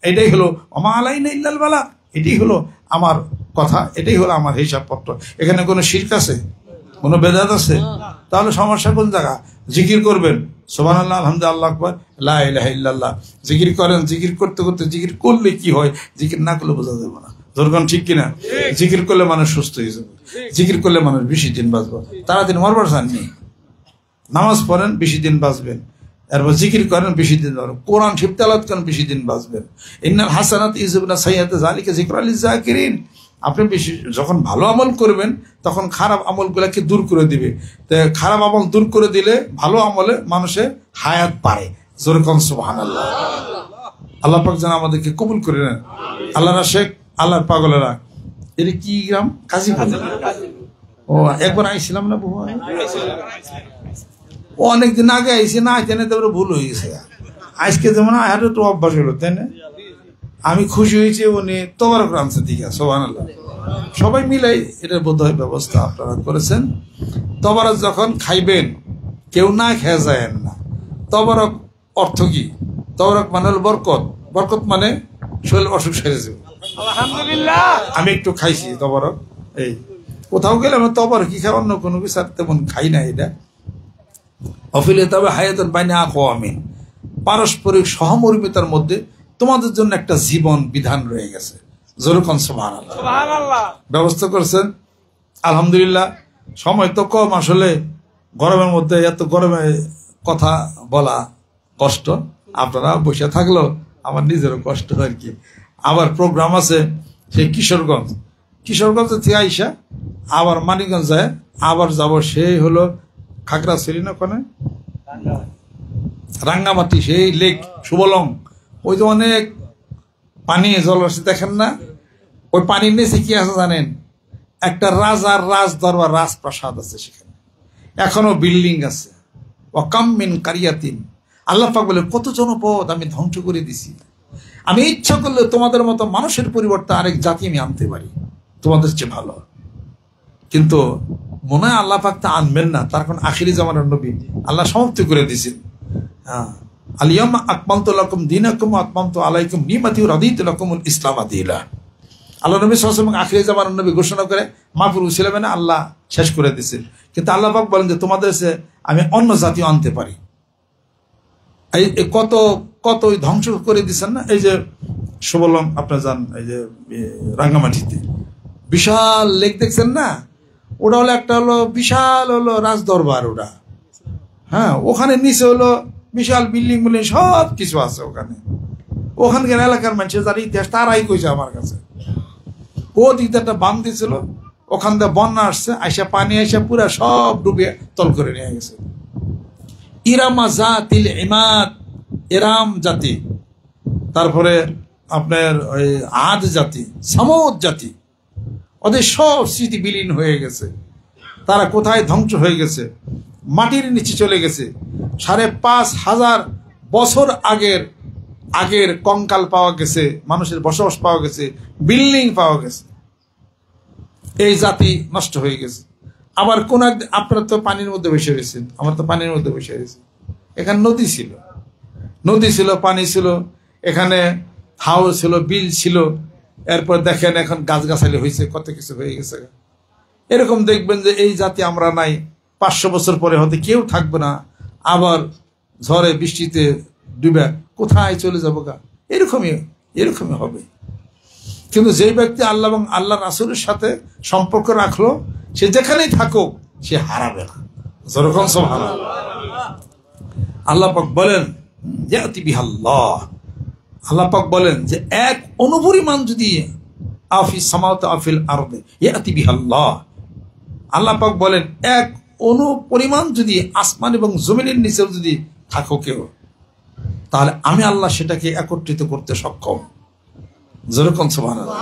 এটাই হলো ওমা আলাইনা ইল্লাল বালাগ, এটাই হলো আমার কথা, এটাই হলো আমার হিসাবপত্র। এখানে কোনো শিরক আছে, কোনো বেদাত আছে? তাহলে সমস্যা কোন জায়গা? জিকির করবেন সুবহানাল্লাহ, আলহামদুলিল্লাহ, আল্লাহু আকবার, লা ইলাহা ইল্লাল্লাহ। জিকির করেন, জিকির করতে করতে জিকির করলে কি হয়, জিকির না করলে বোঝা যাবে না। ধরুন ঠিক কিনা? জিকির করলে মানুষ সুস্থ হয়ে যাবে, জিকির করলে মানুষ বেশি দিন বাঁচবে। তাড়াতাড়ি মরবার চান নেই, নামাজ পড়েন বেশি দিন বাঁচবেন, এরপর জিকির করেন বেশি দিন বাঁচবেন, কোরআন শরীফ তেলাওয়াত করেন বেশি দিন বাঁচবেন। ইন্নাল হাসানাত ইউযহিবুন সাইয়্যাত যালিকা যিকরা লিয-যাকিরিন। আপনি বেশি যখন ভালো আমল করবেন তখন খারাপ আমলগুলোকে দূর করে দিবে। খারাপ আমল দূর করে দিলে ভালো আমলে মানুষের হায়াত পারে। জোরে কোন সুবহানাল্লাহ। আল্লাহ পাক যেন আমাদেরকে কবুল করে নেন। আল্লাহর আশিক, আল্লাহর পাগলেরা। এর কি গ্রাম? কাজীপুর। ও একবার আইছিলাম না বহু, ও অনেকদিন আগে আইসি না, আইতে না তারপরে ভুল হয়ে গেছে। আজকে যেমন আয়ার একটু অভ্যাস হলো, তাই না? আমি খুশি হয়েছি উনি তোবারক রামছে দিকে। সুবহানাল্লাহ। সবাই মিলাই এটার বোধহয় ব্যবস্থা আপনারা করেছেন। তবারক যখন খাইবেন কেউ না খেয়ে যায় না। তবারক অর্থ কি? তবারক মানে হল বরকত। বরকত মানে শরীর অসুখ সেরে যাবে। আলহামদুলিল্লাহ। আমি একটু খাইছি তবারক। এই কোথাও গেলে আমি তবারক কি খাই, অন্য কোনো কিছু তেমন খাই না। এটা অফিলে তবে হায়াতের বাইনে আঁকো আমি, পারস্পরিক সহমর্মিতার মধ্যে তোমাদের জন্য একটা জীবন বিধান রয়ে গেছে। যেরকম সুবহানাল্লাহ ব্যবস্থা করছেন। আলহামদুলিল্লাহ। সময় তো কম, আসলে গরমের মধ্যে এত গরমে কথা বলা কষ্ট। আপনারা বসে থাকলেও আমার নিজেরও কষ্ট আর কি। আবার প্রোগ্রাম আছে সেই কিশোরগঞ্জ, কিশোরগঞ্জ থেকে আইসা আবার মানিকগঞ্জ যায়, আবার যাব সেই হলো খাগড়াছড়ি না ওখানে রাঙ্গামাটি, সেই লেক সুবলং। ওই যে অনেক পানি জল আসছে দেখেন না? ওই পানির নিচে কি আছে জানেন? একটা রাজার রাজ দরবার রাজপ্রাসাদ আছে সেখানে, এখনো বিল্ডিং আছে। ওয়াকাম মিন কারিয়াতিন, আল্লাহ পাক বলে কত জনপদ আমি ধ্বংস করে দিছি। আমি ইচ্ছা করলে তোমাদের মতো মানুষের পরিবর্তে আরেক জাতি আমি আনতে পারি তোমাদের চেয়ে ভালো, কিন্তু মনে হয় আল্লাহ পাক তা আনবেন না। তার কারণ আখিরি জামানার নবী আল্লাহ সমাপ্তি করে দিয়েছেন। হ্যাঁ, আলিয়ামা আকমালতু লাকুম দীনাকুম ওয়া আতমামতু আলাইকুম নি'মাতি ওয়া রাদিতু লাকুমুল ইসলাম দীনা। আল্লাহ নবী সাল্লাল্লাহু আলাইহি ওয়াসাল্লাম আখিরি জামানার নবী ঘোষণা করে মাহফুল উসিলা না আল্লাহ শেষ করে দিয়েছেন, কিন্তু আল্লাহ পাক বলেন যে তোমাদের সে আমি অন্য জাতীয় আনতে পারি। এই কত কত ধ্বংস করে দিচ্ছেন না। এই যে সুবলম আপনার যান, এই যে রাঙ্গামাটিতে বিশাল লেক দেখছেন না, ওটা হলো একটা হলো বিশাল হলো রাজদরবার ওটা। হ্যাঁ, ওখানে নিচে হলো বিশাল বিল্ডিং বিল্ডিং সব কিছু আছে ওখানে। ওখানকার এলাকার মানুষের যারা ইতিহাস তারাই কইছে আমার কাছে, ও দিক একটা বাম দিয়েছিল, ওখান থেকে বন্যা আসছে, আইসা পানি আইসা পুরা সব ডুবে তল করে নিয়ে গেছে। ইরামা জাতিল ইমাদ, এরাম জাতি, তারপরে আপনার ওই আদ জাতি, সামুদ জাতি, ওদের সব স্মৃতি বিলীন হয়ে গেছে। তারা কোথায় ধ্বংস হয়ে গেছে, মাটির নিচে চলে গেছে। ৫,৫০০ বছর আগের কঙ্কাল পাওয়া গেছে, মানুষের বসবাস পাওয়া গেছে, বিল্ডিং পাওয়া গেছে। এই জাতি নষ্ট হয়ে গেছে। আবার কোন আপনার তো পানির মধ্যে বসে রয়েছেন, আমার তো পানির মধ্যে বসে রয়েছে। এখানে নদী ছিল, পানি ছিল, এখানে হাওর ছিল, বিল ছিল। এরপর দেখেন এখন গাছগাছালি হয়েছে, কত কিছু হয়ে গেছে। এরকম দেখবেন যে এই জাতি আমরা নাই, ৫০০ বছর পরে হয়তো কেউ থাকবে না, আবার ঝড়ে বৃষ্টিতে ডুবে কোথায় চলে যাবো গা, এরকমই হবে। কিন্তু যেই ব্যক্তি আল্লাহ এবং আল্লাহ রাসূলের সাথে সম্পর্ক রাখলো, সে যেখানেই থাকুক সে হারাবে না। যেরকম সুবহানাল্লাহ। আল্লাহ পাক বলেন ইয়াতি বিহাল্লাহ, আল্লাহ পাক বলেন যে এক অনুপরিমাণ যদি আফিস সামাওয়াতি আফিল আরদে ইয়াতি বিহাল্লাহ, আল্লাহ পাক বলেন এক অনুপরিমাণ যদি আসমান এবং জমিনের নিচেও যদি থাকো কেউ, তাহলে আমি আল্লাহ সেটাকে একত্রিত করতে সক্ষম। যেরকম সুবহানাল্লাহ।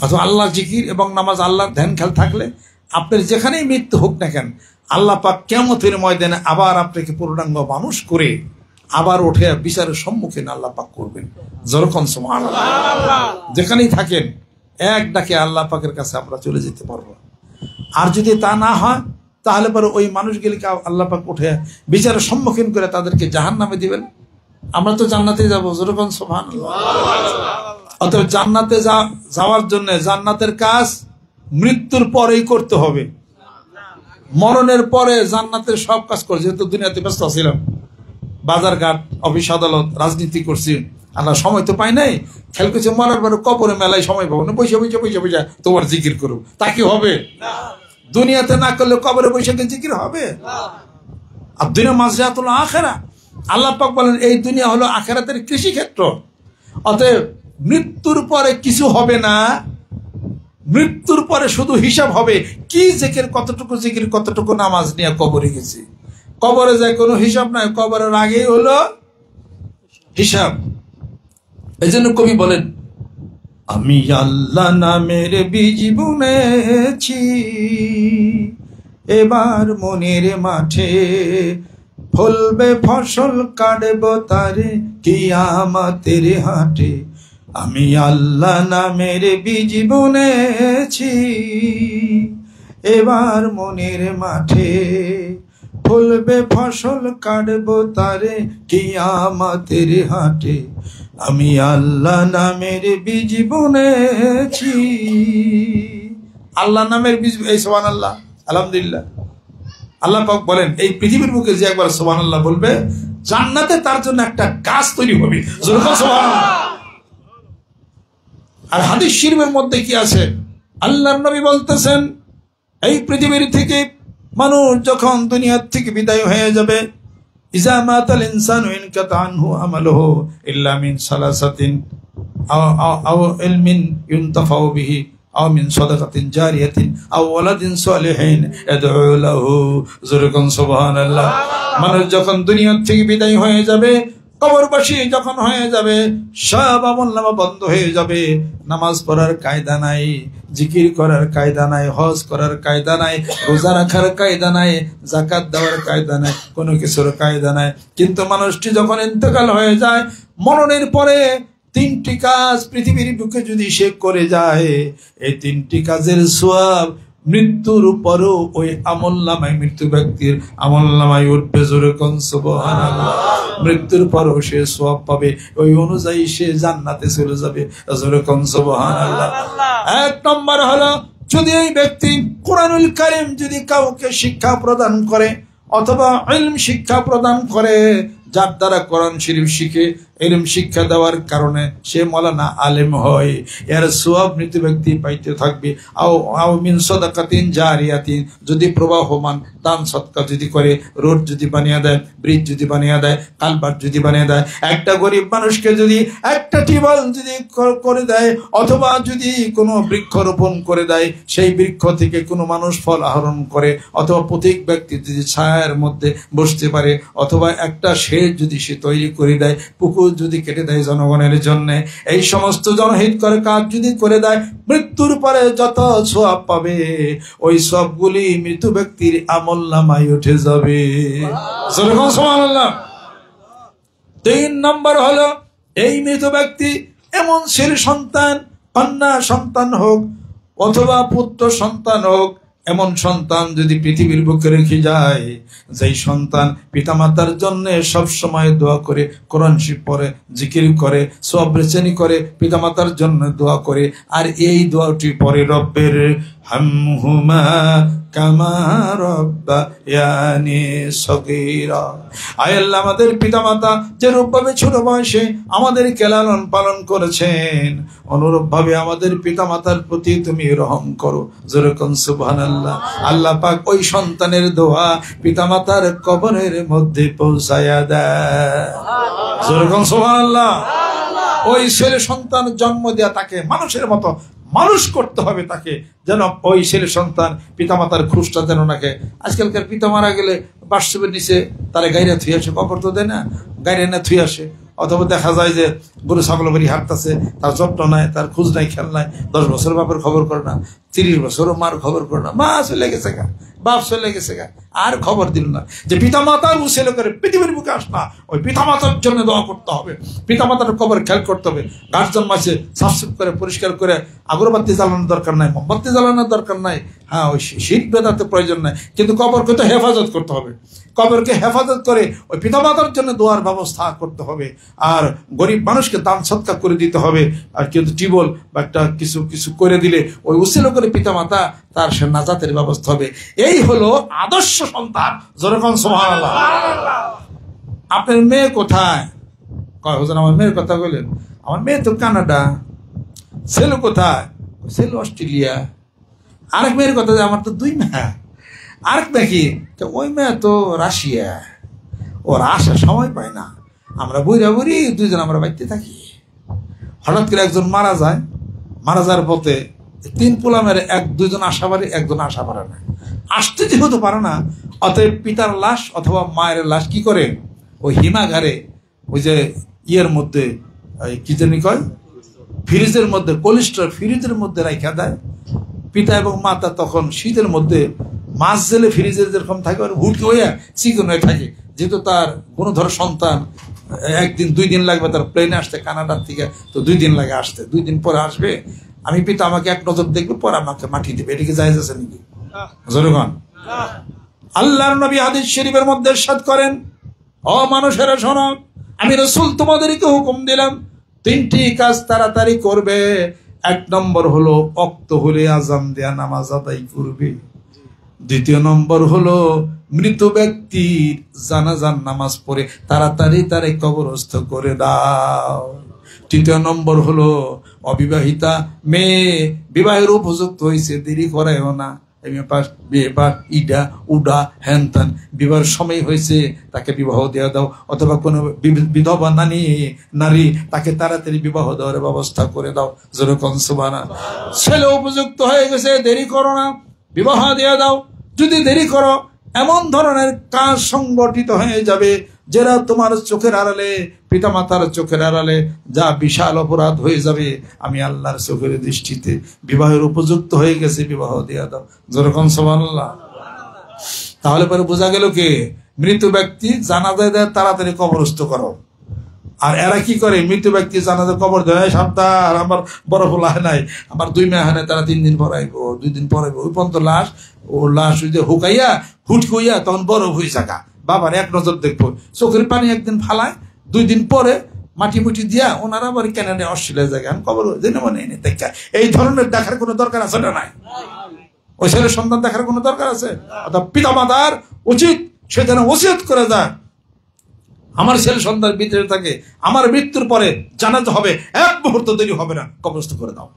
অথবা আল্লাহ জিকির এবং নামাজ, আল্লাহর ধ্যান খেয়াল থাকলে আপনার যেখানেই মৃত্যু হোক না কেন, আল্লাহ পাক কিয়ামতের ময়দানে আবার আপনাকে পূর্ণাঙ্গ মানুষ করে আবার উঠে বিচারের সম্মুখীন আল্লাহ পাক করবেন। যেরকম সুবহানাল্লাহ। যেখানেই থাকেন এক ডাকে আল্লাহ পাকের কাছে আমরা চলে যেতে পারবো। আর যদি তা না হয় তাহলে পরে ওই মানুষগুলিকে আল্লাহ পাক উঠে বিচারের সম্মুখীন করে তাদেরকে জাহান্নামে দিবেন। আমরা তো জান্নাতে যাবো। যেরকম সুবহানাল্লাহ। অতএব জান্নাতে যাওয়ার জন্য জান্নাতের কাজ মৃত্যুর পরেই করতে হবে। মরণের পরে জান্নাতের সব কাজ করে, যেহেতু দুনিয়াতে ব্যস্ত ছিলাম, বাজার ঘাট, অফিস আদালত, রাজনীতি করছি, আমরা সময় তো পাই নাই। খেয়াল করছি মরার পরে কবরে মেলায় সময় পাবো না, বসে তোমার জিকির করো, তা কি হবে? দুনিয়াতে না করলে কবরে বসে জিকির হবে? আর দুনিয়া মাজরাতুল আখিরা, আল্লাহ পাক বলেন এই দুনিয়া হলো আখিরাতের কৃষি ক্ষেত্র। অতএব মৃত্যুর পরে কিছু হবে না, মৃত্যুর পরে শুধু হিসাব হবে কি জিকির, কতটুকু জিকির, কতটুকু নামাজ নিয়ে কবরে গেছি। কবরে যায় কোনো হিসাব নাই, কবরের আগেই হলো হিসাব। এই জন্য কবি বলেন আমি আল্লাহ নামের বীজ বুনেছি, এবার মনের মাঠে ফলবে ফসল, কাটব তারে কিয়ামতের হাটে। আমি আল্লাহ নামের বীজ বুনেছি, এবার মনের মাঠে ফলবে ফসল, কাটব তারে কিয়ামতের হাটে। আমি আল্লাহ নামের বীজ বুনেছি। আল্লাহ নামের বীজ, এই সুবহানাল্লাহ, আলহামদুলিল্লাহ। আল্লাহ পাক বলেন এই পৃথিবীর বুকে যে একবার সুবহানাল্লাহ বলবে, জান্নাতে তার জন্য একটা গাছ তৈরি হবে। সুবহানাল্লাহ। আর হাদিস শরীফের মধ্যে কি আছে? আল্লাহর নবী বলতেছেন এই পৃথিবীর থেকে মানুষ যখন দুনিয়ার থেকে বিদায় হয়ে যাবে, ইজা মাতাল ইনসানু ইনকাতা আনহু আমালুহু ইল্লা মিন সালাসাতিন আও ইলমিন ইউনতাফাউ বিহি আও মিন সাদাকাতিন জারিয়াতিন আও ওয়ালাদিন সালিহিন ইয়াদউ লাহু। যুরকুন সুবহানাল্লাহ। মানুষ যখন দুনিয়া থেকে বিদায় হয়ে যাবে, কবরবাসী যখন হয়ে যাবে, সব আমলনামা বন্ধ হয়ে যাবে। নামাজ পড়ার কায়দা নাই, জিকির করার কায়দা নাই, হজ করার কায়দা নাই, রোজা রাখার কায়দা নাই, যাকাত দেওয়ার কায়দা নাই, কোনো কিছুর কায়দা নাই। কিন্তু মানুষটি যখন ইন্তেকাল হয়ে যায়, মরণের পরে 3টি কাজ পৃথিবীর বুকে যদি সে করে যায়, এই 3টি কাজের সওয়াব মৃত্যুর পরও ওই আমলনামায়, মৃত্যু ব্যক্তির আমলনামায় উঠবে। জোরে কোন সুবহানাল্লাহ। মৃত্যুর পরও সে সওয়াব পাবে, ওই অনুযায়ী সে জান্নাতে চলে যাবে। জোরে কোন সুবহানাল্লাহ। 1 নম্বর হলো, যদি এই ব্যক্তি কোরআনুল কারীম যদি কাউকে শিক্ষা প্রদান করে অথবা ইলম শিক্ষা প্রদান করে, যার দ্বারা কোরআন শরীফ শিখে ইলম শিক্ষা দেওয়ার কারণে সে মাওলানা আলেম হয়, এর সওয়াব মৃত ব্যক্তি পাইতে থাকবে। আও মিন সাদাকাতিন জারিয়াতিন, যদি প্রবাহমান দান সদকা যদি করে, রোড যদি বানিয়ে দেয়, ব্রিজ যদি বানিয়ে দেয়, কালভার্ট যদি বানিয়ে দেয়, একটা গরিব মানুষকে যদি একটা টিউবওয়েল যদি করে দেয়, অথবা যদি কোনো বৃক্ষরোপণ করে দেয়, সেই বৃক্ষ থেকে কোনো মানুষ ফল আহরণ করে, অথবা প্রত্যেক ব্যক্তি যদি ছায়ার মধ্যে বসতে পারে, অথবা একটা শেড যদি সে তৈরি করে দেয়, পুকুর যদি কেটে দেয় জনগণের জন্য, এই সমস্ত জনহিতকর কাজ যদি করে দেয়, মৃত্যুর পরে যত সওয়াব পাবে ওই সবগুলি মৃত ব্যক্তির আমলনামায় উঠে যাবে। সুবহানাল্লাহ। 3 নম্বর হলো, এই মৃত ব্যক্তি এমন ছেলে সন্তান, কন্যা সন্তান হোক অথবা পুত্র সন্তান হোক, এমন সন্তান যদি পৃথিবীর বুকে রেখে যায়, যেই সন্তান পিতামাতার জন্য সব সময় দোয়া করে, কোরআন শরীফ পড়ে, জিকির করে, সওয়াব রেচেনি করে, পিতামাতার জন্য দোয়া করে, আর এই দোয়াটি পরে, রব্বের হামহুমা কামা রাব্বায়ানি সগীরা। আয় আল্লাহ, আমাদের পিতামাতা যেরূপভাবে ছোট বয়সে আমাদেরকে লালন পালন করেছেন, অনুরূপভাবে আমাদের পিতামাতার প্রতি তুমি রহম করো। যেরকম সুবহানাল্লাহ। আল্লাহ পাক ওই সন্তানের দোয়া পিতামাতার কবরের মধ্যে পৌঁছায়া দেয়। যেরকম সুবহানাল্লাহ। ওই ছেলে সন্তান জন্ম দেয়া, তাকে মানুষের মতো মানুষ করতে হবে, তাকে যেন ওই ছেলে সন্তান পিতামাতার খুশটা যেন নাকে। আজকালকার পিতা মারা গেলে বাথরুমের নিচে তারা গাইরা থুই আসে, কবর তো দেয় না, গাইরা না থুই আসে। অথবা দেখা যায় যে গরু ছাগল বাড়ি হাঁটতেছে, তার যত্ন নাই, তার খোঁজ নাই, খেয়াল নাই। 10 বছর বাপের খবর করে না, 30 বছরও মার খবর করে না, মা চলে গেছে গা, বাপ চলে গেছে গা, আর খবর দিল না। যে পিতামাতার উছেলে করে পৃথিবীর বুকে আস না, ওই পিতামাতার জন্য দোয়া করতে হবে, পিতামাতার কবর খেয়াল করতে হবে। গাছ জন্মাইছে সাফসুফ করে পরিষ্কার করে, আগরবাতি জ্বালানোর দরকার নাই, মোমবাতি জ্বালানোর দরকার নাই, হ্যাঁ ওই শীত বেদাতে প্রয়োজন নাই, কিন্তু কবরকে তো হেফাজত করতে হবে। কবরকে হেফাজত করে ওই পিতামাতার জন্য দোয়ার ব্যবস্থা করতে হবে, আর গরিব মানুষকে দান সৎকার করে দিতে হবে। আর কিন্তু টিউবওয়েল বা একটা কিছু কিছু করে দিলে ওই উসিলা করে পিতামাতা তার সে নাজাতের ব্যবস্থা হবে। এই হলো আদর্শ সন্তান। যেরকম সুবহানাল্লাহ। আপনার মেয়ে কোথায়? কয় হুজুর আমার মেয়ের কথা বললেন, আমার মেয়ে তো কানাডা। ছেলে কোথায়? ছেলে অস্ট্রেলিয়া। আরেক মেয়ের কথা, আমার তো 2 মেয়ে। আরেক মেয়ে কি? ওই মেয়ে তো রাশিয়া। ওর আসার সময় পায় না, আমরা বুড়া বুড়ি 2 জন আমরা বাড়িতে থাকি। হঠাৎ করে একজন মারা যায়, মারা যাওয়ার পথে 3 পোলামের 1-2 জন আসা পারে, একজন আসা পারে না। আসতে যেহেতু পারে না, অতএব পিতার লাশ অথবা মায়ের লাশ কি করে, ওই হিমাগারে, ওই যে ইয়ের মধ্যে, কি জানি কয়, ফ্রিজের মধ্যে, কোলেস্ট্রল ফ্রিজের মধ্যে রাখা দেয়। পিতা এবং মাতা তখন শীতের মধ্যে মাছ জেলে ফ্রিজের যেরকম থাকে, হুটকে হয়ে চিকন হয়ে থাকে। যেহেতু তার কোনো ধর সন্তান 1 দিন 2 দিন লাগবে তার প্লেনে আসতে কানাডার থেকে, তো 2 দিন লাগে আসতে, 2 দিন পরে আসবে। আমি পিতা আমাকে এক নজর দেখবে, পরে আমাকে মাটি দেবে। এটাকে জায়েজ আছে নাকি? জনগণ, আল্লাহর নবী হাদিস শরীফের মধ্যে ইরশাদ করেন, ও মানুষেরা শোনো, আমি রাসূল তোমাদেরকে হুকুম দিলাম 3টি কাজ তাড়াতাড়ি করবে। 1 নম্বর হলো ওয়াক্ত হলে আযান দেয়া নামাজ আদায় করবে। 2 নম্বর হলো মৃত ব্যক্তির জানাজার নামাজ পড়ে তাড়াতাড়ি তারে কবরস্থ করে দাও। 3 নম্বর হলো অবিবাহিতা মেয়ে বিবাহের উপযুক্ত হয়েছে, দেরি করায়ও না। ইডা উডা হ্যান ত্যান, বিবাহের সময় হয়েছে, তাকে বিবাহ দেওয়া দাও। অথবা কোনো বিধবা নারী, তাকে তাড়াতাড়ি বিবাহ দেওয়ার ব্যবস্থা করে দাও। যেরকম সুবহানাল্লাহ। ছেলে উপযুক্ত হয়ে গেছে, দেরি করো না, বিবাহ দেওয়া দাও। যদি দেরি করো, এমন ধরনের কাজ সংগঠিত হয়ে যাবে যারা তোমার চোখের আড়ালে, পিতা মাতার চোখের আড়ালে যা বিশাল অপরাধ হয়ে যাবে, আমি আল্লাহর চোখের দৃষ্টিতে বিবাহের উপযুক্ত হয়ে গেছে, বিবাহ দিয়া দাও। যেরকম সুবহানাল্লাহ। তাহলে পরে বোঝা গেল কি, মৃত ব্যক্তি জানাজা দেয় তাড়াতাড়ি কবরস্থ করো। আর এরা কি করে, মৃত ব্যক্তি জানাজা কবর দেয়, সাবধান আমার বড় ফোলা নাই, আমার 2 মেয়ে হয় না, তারা 3 দিন পর আইবো, 2 দিন পর আইবো। ওই পর্যন্ত লাশ হুকাইয়া হুট কইয়া তখন বড় হয়ে থাকা, বাবার এক নজর দেখবো, চোখের পানি একদিন ফালায়, 2 দিন পরে মাটি মুটি দিয়া ওনারা আবার কেন অস্ট্রেলিয়া জায়গা কবর মনে দেখা। এই ধরনের দেখার কোনো দরকার আছে না? নাই। ওই ছেলের সন্তান দেখার কোনো দরকার আছে? অর্থাৎ পিতা মাতার উচিত সে যেন ওসিয়ত করে যায়, আমার ছেলে সন্তান ভিতরে থাকে, আমার মৃত্যুর পরে জানাজা হবে, 1 মুহূর্ত দেরি হবে না, কবরস্থ করে দাও।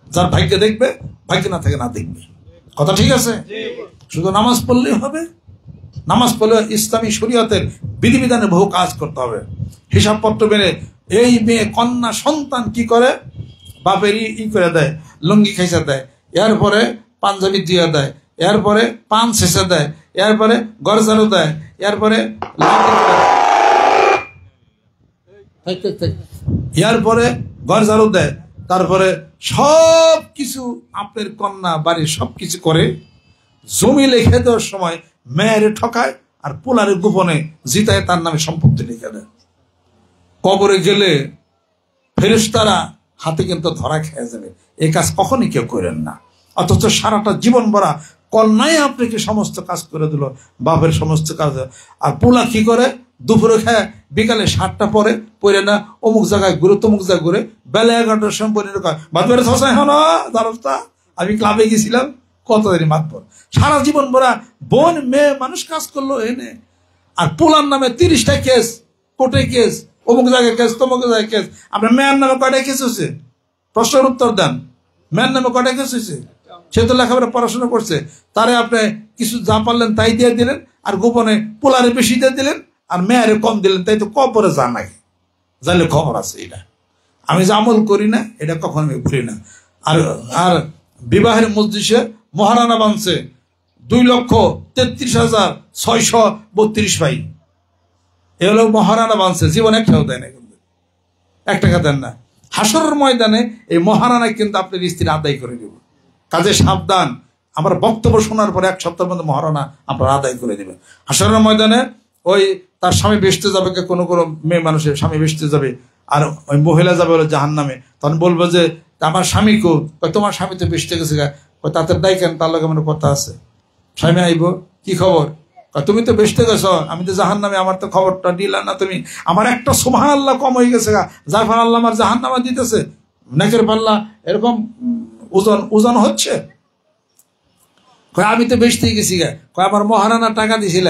যার ভাগ্যে দেখবে, ভাগ্যে না থাকে না দেখবে। কথা ঠিক আছে? শুধু নামাজ পড়লেই হবে? নামাজ পড়লে ইসলামী শরীয়তের বিধিবিধানে বহু কাজ করতে হবে। হিসাবপত্র মেনে এই মেয়ে কন্যা সন্তান কি করে, বাপেরই করে দেয়, লুঙ্গি খাইসা দেয়, এরপরে পাঞ্জাবি দিয়ে দেয়, এরপরে পান শেষে দেয়, এরপরে গরজারও দেয়, এরপরে এরপরে গরজারও দেয়, তারপরে সব কিছু আপনার কন্যা বাড়ির সবকিছু করে। জমি লিখে দেওয়ার সময় মেয়েরে ঠকায় আর পোলারে গোপনে জিতায় তার নামে সম্পত্তি লিখে দেয়। কবরে গেলে ফেরেশতারা হাতে কিন্তু ধরা খেয়ে যাবে। এই কাজ কখনই কেউ করেন না। অথচ সারাটা জীবন ভরা কন্যাই আপনাকে সমস্ত কাজ করে দিল, বাপের সমস্ত কাজ। আর পোলা কি করে, দুপুরে খায়, বিকালে 7টা পরে না অমুক জায়গায় ঘুরে তমুক জায়গায় ঘুরে, বেলা 11টার সময় পরে বাদবারে ধসায় হলো দারস্তা, আমি ক্লাবে গেছিলাম, কতদিন মাতবর। সারা জীবন ভরা বোন মেয়ে মানুষ কাজ করলো এনে। আর পোলার নামে 30টা কেস, কোর্টে কেস, অমুক জায়গায় কেস, তমুক জায়গায় কেস। আপনার মেয়ের নামে কয়টা কেস হয়েছে? প্রশ্নের উত্তর দেন। মেয়ের নামে কয়টা কেস হয়েছে? সে তো লেখাপড়া পড়াশোনা করছে, তারে আপনি কিছু যা পারলেন তাই দিয়ে দিলেন, আর গোপনে পোলারে বেশি দিয়ে দিলেন, আর মেয়ারে কম দিলেন, তাই তো কবরে যা নাকি জানলে খবর আছে। এটা আমি যে আমল করি না, এটা কখনো আমি ভুলি না। আর বিবাহের মজলিসে মহারানা বানছে 2,33,632 ভাই, এ হলো মহারানা বানছে, জীবন একটাও দেয় না, কিন্তু 1 টাকা দেন না। হাসরের ময়দানে এই মহারানা কিন্তু আপনার স্ত্রী আদায় করে দেব। কাজে সাবধান, আমার বক্তব্য শোনার পরে 1 সপ্তাহের মধ্যে মহারানা আপনার আদায় করে দেবেন। হাসরের ময়দানে ওই তার স্বামী বেসতে যাবে, কোনো কোনো মেয়ে মানুষের স্বামী বেসতে যাবে, আর ওই মহিলা যাবে হলো জাহান্নামে। তখন বলবো যে আমার স্বামী কো, তোমার স্বামী তো বেসতে গেছে, তাদের দায় কেন, তার লগে আমার কথা আছে। স্বামী আইব, কি খবর? তুমি তো বেসতে গেছ, আমি তো জাহান্নামে, আমার তো খবরটা দিলা না তুমি। আমার একটা সুবহানাল্লাহ কম হয়ে গেছে, যার ফলে আল্লাহ আমার জাহান্নামে দিতেছে। নেকের পাল্লা এরকম ওজন হচ্ছে। আমি তো বেসতে গেছি, আমার মহারানা টাকা দিছিল,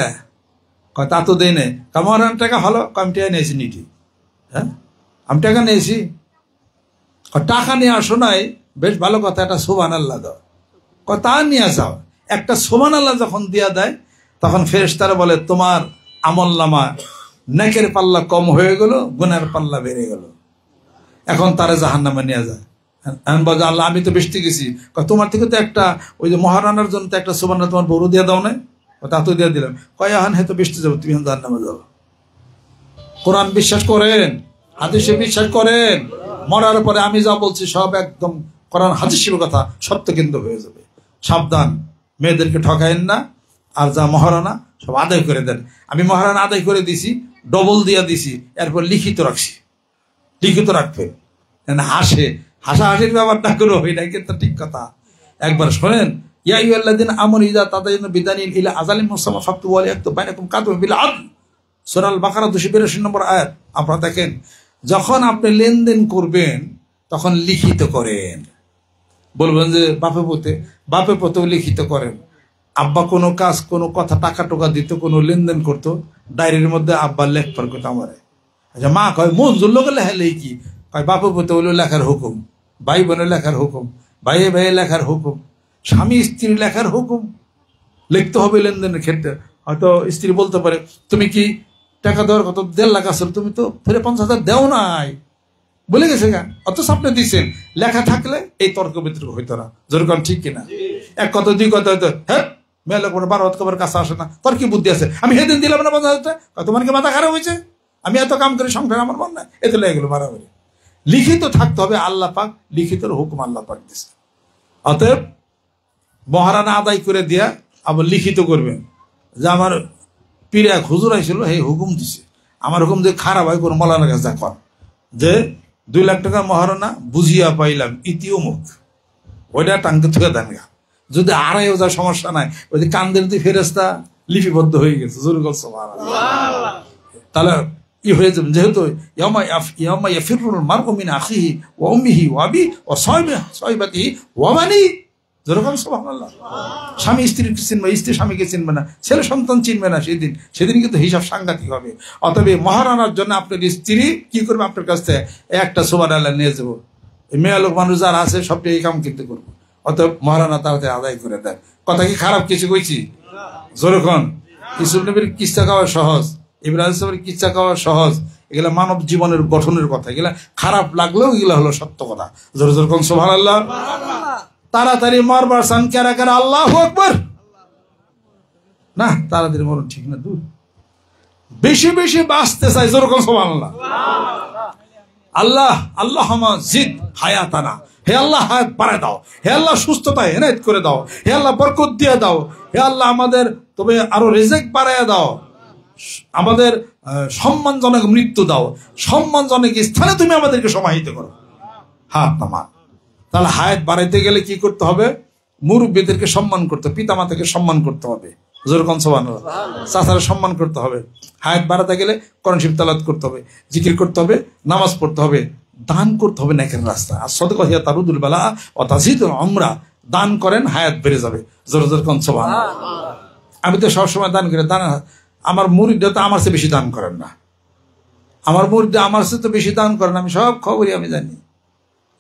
তা তো দেয় নাই। মহারানার টাকা ভালো, আমি টাকা নিয়েছি নিটি। হ্যাঁ, আমি টাকা নিয়েছি। টাকা নিয়ে আসো নাই, বেশ ভালো কথা, একটা সুবহানাল্লাহ দাও। তা নিয়ে যাও। একটা সুবহানাল্লাহ যখন দিয়া দেয়, তখন ফেরেশতারা বলে তোমার আমলনামা নেকের পাল্লা কম হয়ে গেল, গুনাহের পাল্লা বেড়ে গেল। এখন তারা জাহান্নামে নিয়ে যায়। আল্লাহ আমি তো বেসতে গেছি, তোমার থেকে তো একটা ওই যে মহারানার জন্য তো একটা সুবহানাল্লাহ তোমার বড় দিয়ে দাও না, তা তো দিয়ে দিলাম। এখন হয়তো বেসতে যাবো, তুমি জাহান্নামে যাবো। কোরআন বিশ্বাস করেন, হাদিসে বিশ্বাস করেন, মরার পরে আমি যা বলছি সব একদম কোরআন হাদিসের কথা সত্য কিন্তু হয়ে যাবে। সাবধান, মেয়েদেরকে ঠকায়েন না। আর যা মহারানা সব আদায় করে দেন। আমি মহারানা আদায় করে দিছি, ডবল দিয়া দিছি, এরপর লিখিত রাখছি। লিখিত রাখবে, হাসাহাসির ব্যাপারটা করো, এটা কিন্তু ঠিক কথা। একবার শোনেন, ইয়া আইয়ুহাল্লাযীনা আমানু ইযা তাদায়ানা বিদানিন ইলা আজালিন মুসাম্মা ফাকতুবু ওয়া লিয়াকতুব বাইনাকুম কাতিবুন বিল আদল। সূরা আল বাকারা 282 নম্বর আয়াত। আপনারা দেখেন, যখন আপনি লেনদেন করবেন তখন লিখিত করেন। বলবেন যে বাপে পতেও লিখিত করেন। আব্বা কোনো কাজ, কোনো কথা, টাকা টোকা দিত, কোনো লেনদেন করতো, ডায়েরির মধ্যে আব্বা লেখবার করতো আমারে। আচ্ছা, মা কয় মঞ্জুর লোক লেখালে কি কয়, বাপে পতে হইলো লেখার হুকুম, ভাই বোনের লেখার হুকুম, ভাইয়ে ভাইয়ে লেখার হুকুম, স্বামী স্ত্রী লেখার হুকুম, লিখতে হবে লেনদেনের ক্ষেত্রে। হয়তো স্ত্রী বলতে পারে, তুমি কি টাকা দেওয়ার কত 1.5 লাখ আছে, তুমি তো ফেরে 50,000 দেও নাই, বলে গেছে গা, অথচ আপনি দিচ্ছেন। লেখা থাকলে এই তর্ক বিতর্ক হইতো না। যেরকম ঠিক কিনা? 1 কথা 2 কথা হইতো, হ্যাঁ মেয়ে লোক 12 কবার কাছে আসে না, তোর কি বুদ্ধি আছে? আমি সেদিন দিলাম না 50,000 টাকা, তোমার কি মাথা খারাপ হয়েছে? আমি এত কাম করি সংসার আমার মন না, এতে লেগে গেলো বাড়াবাড়ি। লিখিত থাকতে হবে, আল্লাহ পাক লিখিত হুকুম আল্লাহ পাক দিচ্ছে। অতএব মহারানা আদায় করে দিয়া আবার লিখিত করবেন যে আমার পীর এক হুজুর আইছিল, এই হুকুম দিছে, আমার হুকুম যে খারাপ হয় কোনো মৌলানার কাছে কর যে 2 লাখ টাকা মহারানা বুঝিয়া পাইলাম ইতিও মুখ, ওইটা টাঙ্কে থুয়ে দেন গা। যদি 2,500 সমস্যা নাই, ওই যে কান্দের দিয়ে ফেরেস্তা লিপিবদ্ধ হয়ে গেছে, জোর করছে তাহলে ই হয়ে যাবে। যেহেতু ইয়াউমা ইয়াফিরুল মারউ মিন আখিহি ওয়া উম্মিহি ওয়া আবিহি ওয়া সাহিবাতিহি ওয়া বানিহি, যেরকম সুবহানাল্লাহ। স্বামী স্ত্রীকে চিনবে, স্ত্রী স্বামীকে চিনবে না, ছেলে সন্তান চিনবে না, সেদিন কিন্তু হিসাব সাংঘাতিক হবে। অতএব মহারানার জন্য আপনার স্ত্রী কি করবে? আপনার কাছ থেকে একটা সুবহানাল্লাহ নিয়ে যাবো, মেয়ে লোক মানুষ যারা আছে সবটা এই কাম কিন্তু করবো। অতএব মহারানা তাড়াতাড়ি আদায় করে দেন। কথা কি খারাপ কিছু কইছি? যেরকম ইউসুফ নবীর কিচ্ছা খাওয়া সহজ, ইব্রাহিম সাহেবের কিচ্ছা খাওয়া সহজ, এগুলা মানব জীবনের গঠনের কথা, এগুলা খারাপ লাগলেও এগুলা হলো সত্য কথা। জোরে জোরে কোন সুবহানাল্লাহ। তাড়াতাড়ি মরবার সান কারা কারা আল্লাহু আকবার। না তাড়াতাড়ি মরণ ঠিক না, দূর বেশি বেশি বাঁচতে চাই, জোরে কোন সুবহানাল্লাহ। আল্লাহ আল্লাহুম্মা জিদ হায়াতানা, হে আল্লাহ হায়াত বাড়ায় দাও, হে আল্লাহ সুস্থতা এনায়েত করে দাও, হে আল্লাহ বরকত দিয়ে দাও, হে আল্লাহ আমাদের তবে আরো রিজিক বাড়ায় দাও, আমাদের সম্মানজনক মৃত্যু দাও, সম্মানজনক স্থানে তুমি আমাদেরকে সমাহিত করো। হাত নামান। তাহলে হায়াত বাড়াইতে গেলে কি করতে হবে? মুরব্বীদেরকে সম্মান করতে, পিতা মাতাকে সম্মান করতে হবে, যেরকম সুবহানাল্লাহ, চাচারা সম্মান করতে হবে। হায়াত বাড়াতে গেলে কোরআন শরীফ তেলাওয়াত করতে হবে, জিকির করতে হবে, নামাজ পড়তে হবে, দান করতে হবে নেকের রাস্তা। আর সাদাকা হিয়া তারুদুল বালা ওয়া তাজিদুল উমরা, দান করেন হায়াত বেড়ে যাবে, জোরে জোরে কোন সুবহানাল্লাহ। আমি তো সবসময় দান করি, দান আমার মুরিদরা তো আমার চেয়ে বেশি দান করেন না, আমার মুরিদরা আমার চেয়ে তো বেশি দান করেন, আমি সব খবরই আমি জানি।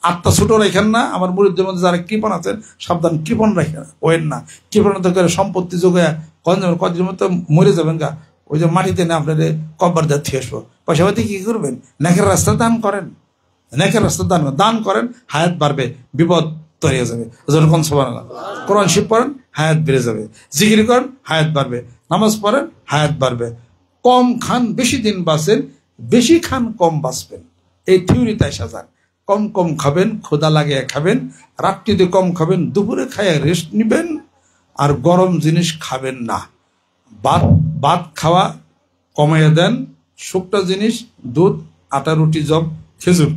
আত্মা ছোট রাখেন না, আমার মুরিদদের মধ্যে যারা কৃপণ আছেন সাবধান, কৃপণ রাখেন ওয়েন না, কৃপণতা করে সম্পত্তি যোগায় কদিনের মতো মরে যাবেন গা, ওই যে মাটিতে না আপনার কব্বার দিয়ে থেকে আসবো, পয়সা পাতি কি করবেন? নেকের রাস্তা দান করেন, নেকের রাস্তা দান করেন, হায়াত বাড়বে, বিপদ তৈরি যাবে, যেরকম সুবহানাল্লাহ। কোরআন শরীফ পড়েন, হায়াত বেড়ে যাবে, জিকির করেন, হায়াত বাড়বে, নামাজ পড়েন, হায়াত বাড়বে। কম খান বেশি দিন বাঁচেন, বেশি খান কম বাঁচবেন, এই থিওরিতে আসা যান। কম কম খাবেন, ক্ষুধা লাগে খাবেন, রাত্রিতে কম খাবেন, দুপুরে খায় রেস্ট নিবেন, আর গরম জিনিস খাবেন না। ভাত খাওয়া কমাইয়া দেন, শুকনা জিনিস দুধ, আটা, রুটি, জব, খেজুর,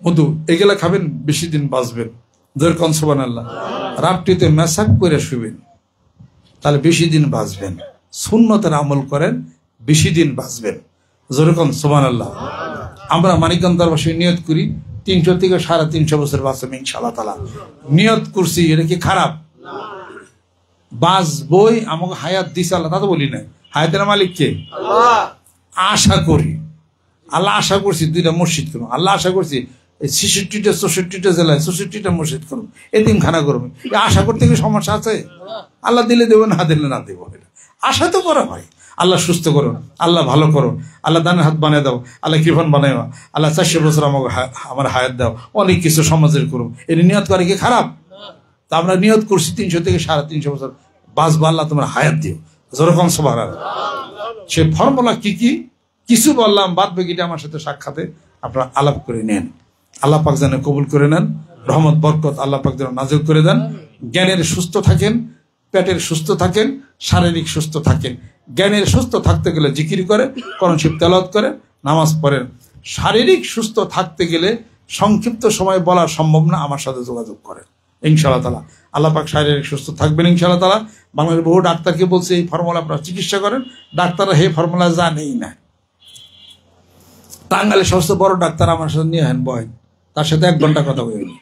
মধু এগুলা খাবেন, বেশি দিন বাঁচবেন, যেরকম সুবহানাল্লাহ। রাত্রিতে মেসাক করে শুবেন, তাহলে বেশি দিন বাঁচবেন। সুন্নতের আমল করেন, বেশি দিন বাঁচবেন, যেরকম সুবহানাল্লাহ। আমরা মানিকগঞ্জ দরবারে নিয়ত করি 300 থেকে 350 বছর বাঁচবেন ইনশাআল্লাহ তাআলা। নিয়ত করছি, এটা কি খারাপ? বাঁচবই, আমাকে হায়াত দিছে আল্লাহ, তা তো বলি না। হায়াতের মালিক কে? আল্লাহ। আশা করি, আল্লাহ আশা করছি 2টা মসজিদ করুন, আল্লাহ আশা করছি 66টা 64টা জেলায় 64টা মসজিদ করুন, এতিমখানা করুন। আশা করতে কি সমস্যা আছে? আল্লাহ দিলে দেবো, না দিলে না দেবো, আশা তো করা হয়। আল্লাহ সুস্থ করো, আল্লাহ ভালো করো, আল্লাহ দানের হাত বানিয়ে দাও, আল্লাহ কৃপণ বানাই, আল্লাহ 400 বছর আমাকে আমার হায়াত দাও, অনেক কিছু সমাজের করুন, এর নিয়ত করে কি খারাপ? তা আমরা নিয়ত করছি 300 থেকে 350 বছর বাঁচবো, আল্লাহ তোমার হায়াত দিও, যেরকম সুবহানাল্লাহ। সে ফর্মুলা কি কি কিছু বললাম, বাদ বাকিটা আমার সাথে সাক্ষাতে আপনারা আলাপ করে নেন। আল্লাহ পাক যেন কবুল করে নেন, রহমত বরকত আল্লাহ পাক যেন নাজিল করে দেন। জ্ঞানের সুস্থ থাকেন, পেটের সুস্থ থাকেন, শারীরিক সুস্থ থাকেন। জ্ঞানের সুস্থ থাকতে গেলে জিকির করে, কোরআন শরীফ তেলাওয়াত করে, নামাজ পড়েন। শারীরিক সুস্থ থাকতে গেলে সংক্ষিপ্ত সময় বলা সম্ভব না, আমার সাথে যোগাযোগ করেন ইনশাআল্লাহ তাআলা। আল্লাহ পাক শারীরিক সুস্থ থাকবেন ইনশাআল্লাহ তাআলা। বাংলাদেশের বহু ডাক্তারকে বলছে এই ফর্মুলা আপনারা চিকিৎসা করেন, ডাক্তাররা এই ফর্মুলা জানেই না। টাঙ্গাইলের সবচেয়ে বড় ডাক্তার আমার সাথে নিয়ে হেন বয়, তার সাথে 1 ঘন্টা কথা বলি,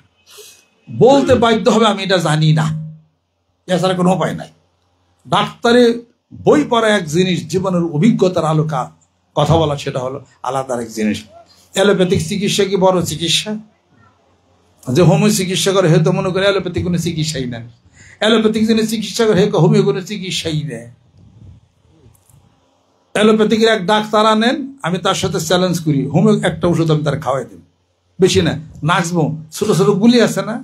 বলতে বাধ্য হবে আমি এটা জানি না, এছাড়া কোনো উপায় নাই। ডাক্তারে বই পড়া এক জিনিস, জীবনের অভিজ্ঞতার আলোকা কথা বলা সেটা হলো আলাদা এক জিনিস। অ্যালোপ্যাথিক চিকিৎসা কি বড় চিকিৎসা? যে হোমিও চিকিৎসা করে হয়তো মনে করে অ্যালোপ্যাথিক কোনো চিকিৎসাই না, অ্যালোপ্যাথিক যিনি চিকিৎসা করে হয়তো হোমিও কোনো চিকিৎসাই নেই। অ্যালোপ্যাথিকের এক ডাক্তার আনেন, আমি তার সাথে চ্যালেঞ্জ করি, হোমিও একটা ওষুধ আমি তার খাওয়াই দিন, বেশি না, নাচবো, ছোট ছোট গুলি আছে না,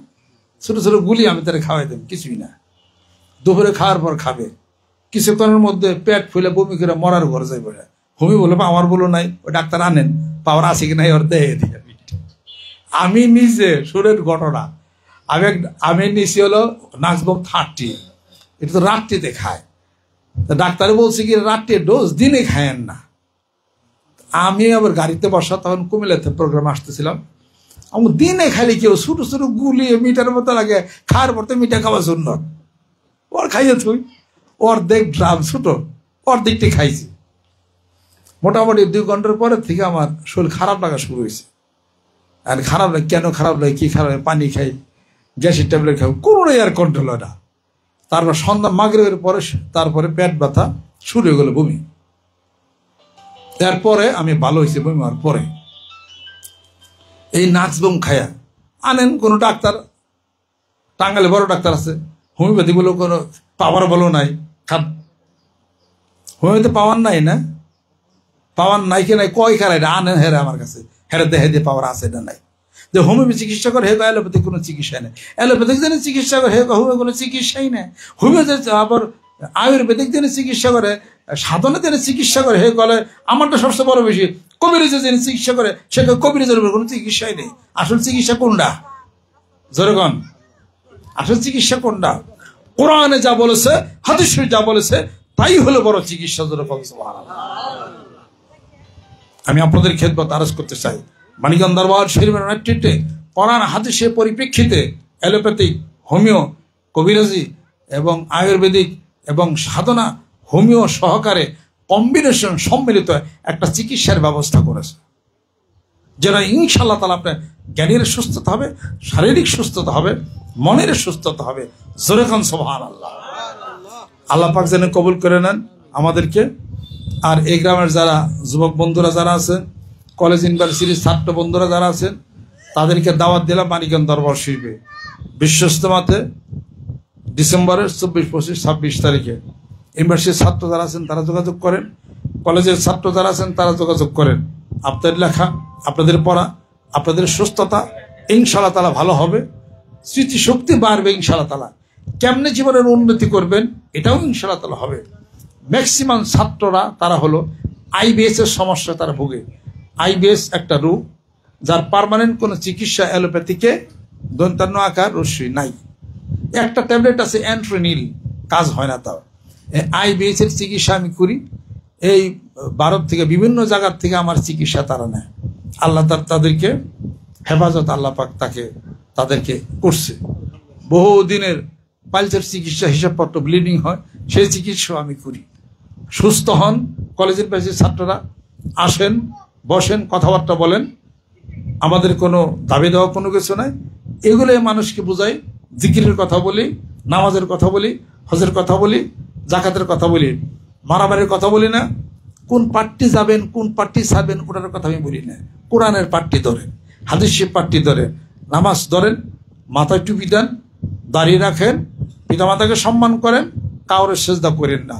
ছোট ছোট গুলি আমি তার খাওয়াই দেব, কিছুই না। দুপুরে খাওয়ার পর খাবে, কিছুক্ষণের মধ্যে পেট ফুলে বমি করে মরার ঘরে যাইবে। হুমি বলে পাওয়ার বলো নাই, ওই ডাক্তার আনেন, পাওয়ার আছে কি নাই ওর দেহে দিয়ে। আমি নিজে সুরের ঘটনা, আমি নিছি হলো নাজবম 30, এটা তো রাত্রিতে খায়। ডাক্তারে বলছে কি রাত্রে ডোজ, দিনে খায়েন না। আমি আবার গাড়িতে বসা, তখন কুমিল্লাতে প্রোগ্রাম আসতেছিলাম। আমার দিনে খালি কেউ ছোট ছোট গুলিয়ে মিটার মতো লাগে, খাওয়ার পর তো মিঠা খাওয়া শূন্য। ওর খাইয়ে তুই অর্ধেক ড্রাম ছোট, অর্ধেকটি খাইছি। মোটামুটি 2 ঘন্টার পরের থেকে আমার শরীর খারাপ লাগা শুরু হয়েছে। আর খারাপ লাগে, কেন খারাপ লাগে, কি খারাপ লাগে, পানি খাই, গ্যাসের ট্যাবলেট খাই, কোনোটাই আর কন্ট্রোল হয় না। তারপর সন্ধ্যা মাগরিবের পরে তারপরে পেট ব্যথা শুরু হয়ে গেল, বমি। এরপরে আমি ভালো হয়েছি বমি হওয়ার পরে। এই নাজবম খায়া আনেন কোনো ডাক্তার, টাঙ্গালে বড় ডাক্তার আছে, হোমিওপ্যাথি বলেও কোনো পাওয়ার বলো নাই, খান। হোমিওপ্যাথি পাওয়ার নাই না, পাওয়ার নাই কি নাই, কয় খারাই আনেন হেরে আমার কাছে, হেরে দেখে দিয়ে পাওয়ার আছে না নাই। যে হোমিওপ্যাথি চিকিৎসা করে, হে অ্যালোপ্যাথিক কোনো চিকিৎসা নেই, অ্যালোপ্যাথিক জন্য চিকিৎসা করে, হে হোমিও কোনো চিকিৎসাই নেই। হোমিওপ্যাথি আবার আয়ুর্বেদিক জন্য চিকিৎসা করে, সাধনের জন্য চিকিৎসা করে, হে বলে আমারটা সবচেয়ে বড় বেশি। কবিরাজের জন্য চিকিৎসা করে, সে কবিরাজের উপর কোনো চিকিৎসাই নেই। আসল চিকিৎসা কোনটা? জোরগণ, আসল চিকিৎসা কোনটা? কোরআনে যা বলেছে, হাদিসে যা বলেছে, তাই হলো বড় চিকিৎসা। যেরকম আমি আপনাদের খেদমত আরজ করতে চাই, মানিকগঞ্জ দরবার শরীফের নেতৃত্বে কোরআন হাদিসের পরিপ্রেক্ষিতে অ্যালোপ্যাথিক, হোমিও, কবিরাজি এবং আয়ুর্বেদিক এবং সাধনা হোমিও সহকারে কম্বিনেশন সম্মিলিত একটা চিকিৎসার ব্যবস্থা করেছে, যেটা ইনশাআল্লাহ তাআলা আপনার জ্ঞানের সুস্থতা হবে, শারীরিক সুস্থতা হবে, মনের সুস্থতা হবে। জোরে খান সুবহানাল্লাহ। আল্লাহ পাক যেন কবুল করে নেন আমাদেরকে। আর এই গ্রামের যারা যুবক বন্ধুরা যারা আছেন, কলেজ ইউনিভার্সিটির ছাত্র বন্ধুরা যারা আছেন, তাদেরকে দাওয়াত দিলাম মানিকগঞ্জ দরবার শরীফে বিশ্বস্তমাতে ডিসেম্বরের 24, 25, 26 তারিখে। ইউনিভার্সিটির ছাত্র যারা আছেন তারা যোগাযোগ করেন, কলেজের ছাত্র যারা আছেন তারা যোগাযোগ করেন। আপনাদের লেখা, আপনাদের পড়া, আপনাদের সুস্থতা ইনশাআল্লাহ তাআলা ভালো হবে, স্মৃতিশক্তি বাড়বে ইনশাআল্লাহ তাআলা। কেমনে জীবনের উন্নতি করবেন এটাও ইনশাআল্লাহ তাআলা হবে। ম্যাক্সিমাম ছাত্ররা তারা হলো আইবিএস এর সমস্যা তারা ভোগে। আইবিএস একটা রোগ যার পার্মানেন্ট কোনো চিকিৎসা অ্যালোপ্যাথিকে দন্তান্ন আকার রশ্মি নাই। একটা ট্যাবলেট আছে অ্যান্ট্রোনিল, কাজ হয় না তাও। আইবিএস এর চিকিৎসা আমি করি, এই ভারত থেকে বিভিন্ন জায়গার থেকে আমার চিকিৎসা তারা নেয়। আল্লাহ তাদেরকে হেফাজত, আল্লাহ পাক তাদেরকে করছে। বহুদিনের পাইলসের চিকিৎসা, হিসাবপত্র, ব্লিডিং হয়, সেই চিকিৎসা আমি করি। সুস্থ হন। কলেজের পাশে ছাত্ররা আসেন, বসেন, কথাবার্তা বলেন। আমাদের কোনো দাবি দেওয়া কোনো কিছু নাই। এগুলো মানুষকে বোঝাই, জিকিরের কথা বলি, নামাজের কথা বলি, হজের কথা বলি, জাকাতের কথা বলি, মারামারির কথা বলি না। কোন পার্টি যাবেন, কোন পার্টি ছাড়বেন, ওটার কথা আমি বলি না। কোরআনের পার্টি ধরেন, হাদিসের পার্টি ধরেন, নামাজ ধরেন, মাথায় টুপি দেন, দাঁড়িয়ে রাখেন, পিতামাতাকে সম্মান করেন, কাউরে সেজদা করেন না।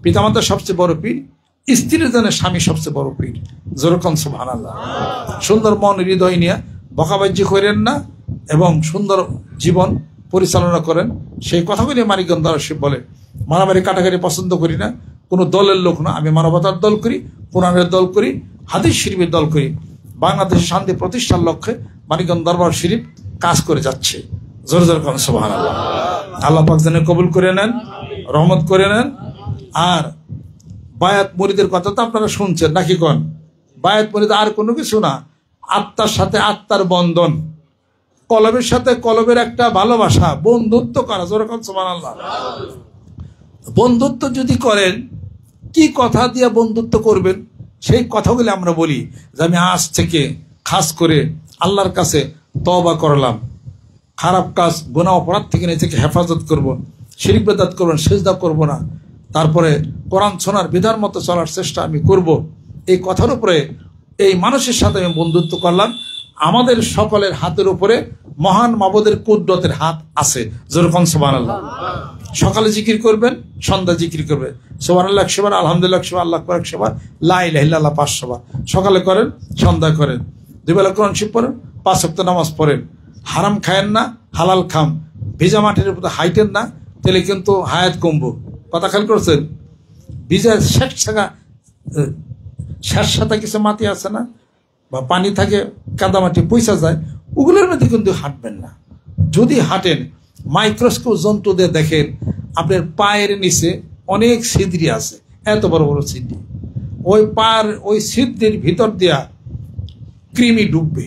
পিতামাতা সবচেয়ে বড় পীর, স্ত্রীর জন্য স্বামী সবচেয়ে বড় পীর। যেরকম সুবহানাল্লাহ। সুন্দর মন হৃদয় নিয়ে বকাবাজ্য করেন না এবং সুন্দর জীবন পরিচালনা করেন। সেই কথাগুলি মানিকগঞ্জ দরবার শরীফ বলে। মারামারি কাটাকাটি পছন্দ করি না, কোনো দলের লোক না। আমি মানবতার দল করি, কোরআনের দল করি, হাদিস শরীফের দল করি। বাংলাদেশের শান্তি প্রতিষ্ঠার লক্ষ্যে মানিকগঞ্জ দরবার শরীফ কাজ করে যাচ্ছে। জোরে জোরে কোন সুবহানাল্লাহ। আল্লাহ পাক যেন কবুল করে নেন, রহমত করে নেন। আর বায়াত মুরিদের কথা তো আপনারা শুনছেন নাকি? কোন বায়াত মুরিদ আর কোনো কিছু না, আত্মার সাথে আত্মার বন্ধন, কলবের সাথে কলবের একটা ভালোবাসা, বন্ধুত্ব করা। জোরে কোন সুবহানাল্লাহ। বন্ধুত্ব যদি করেন, কি কথা দিয়ে বন্ধুত্ব করবেন সেই কথাগুলি আমরা বলি যে আমি আজ থেকে খাস করে আল্লাহর কাছে তওবা করলাম, খারাপ কাজ গুনাহ অপরাধ থেকে নিজেকে হেফাজত করব, শিরক বিদআত করব না, সিজদা করব না, তারপরে কোরআন শোনার বিধান মতো চলার চেষ্টা আমি করব। এই কথার উপরে এই মানুষের সাথে আমি বন্ধুত্ব করলাম। আমাদের সকলের হাতের উপরে মহান মাবুদের কুদরতের হাত আছে। যেরকম সুবহানাল্লাহ। সকালে জিকির করবেন, সন্ধ্যা জিকির করবে, সুবহানাল্লাহ 100 বার, আলহামদুলিল্লাহ 100 বার, আল্লাহু আকবার 100 বার, লা ইলাহা ইল্লাল্লাহ 500 বার। সকালে করেন, সন্ধ্যায় করেন, 2 বেলা কোরআন শরীফ পড়েন, 5 ওয়াক্ত নামাজ পড়েন। হারাম খায়েন না, হালাল খাম। ভেজা মাটির উপরে হাইটেন না, তাহলে কিন্তু হায়াত কমবো। কথা খেয়াল করছেন? ভিজা শেষ সাথে কিছু মাটি আছে না, বা পানি থাকে, কাদামাটি পয়সা যায়, ওগুলোর মধ্যে কিন্তু হাঁটবেন না। যদি হাঁটেন, মাইক্রোস্কোপ যন্ত্র দিয়ে দেখেন আপনার পায়ের নিচে অনেক ছিদ্রি আছে, এত বড় বড় ছিদ্রি। ওই পায়ের ওই ছিদ্রির ভিতর দিয়া কৃমি ডুববে,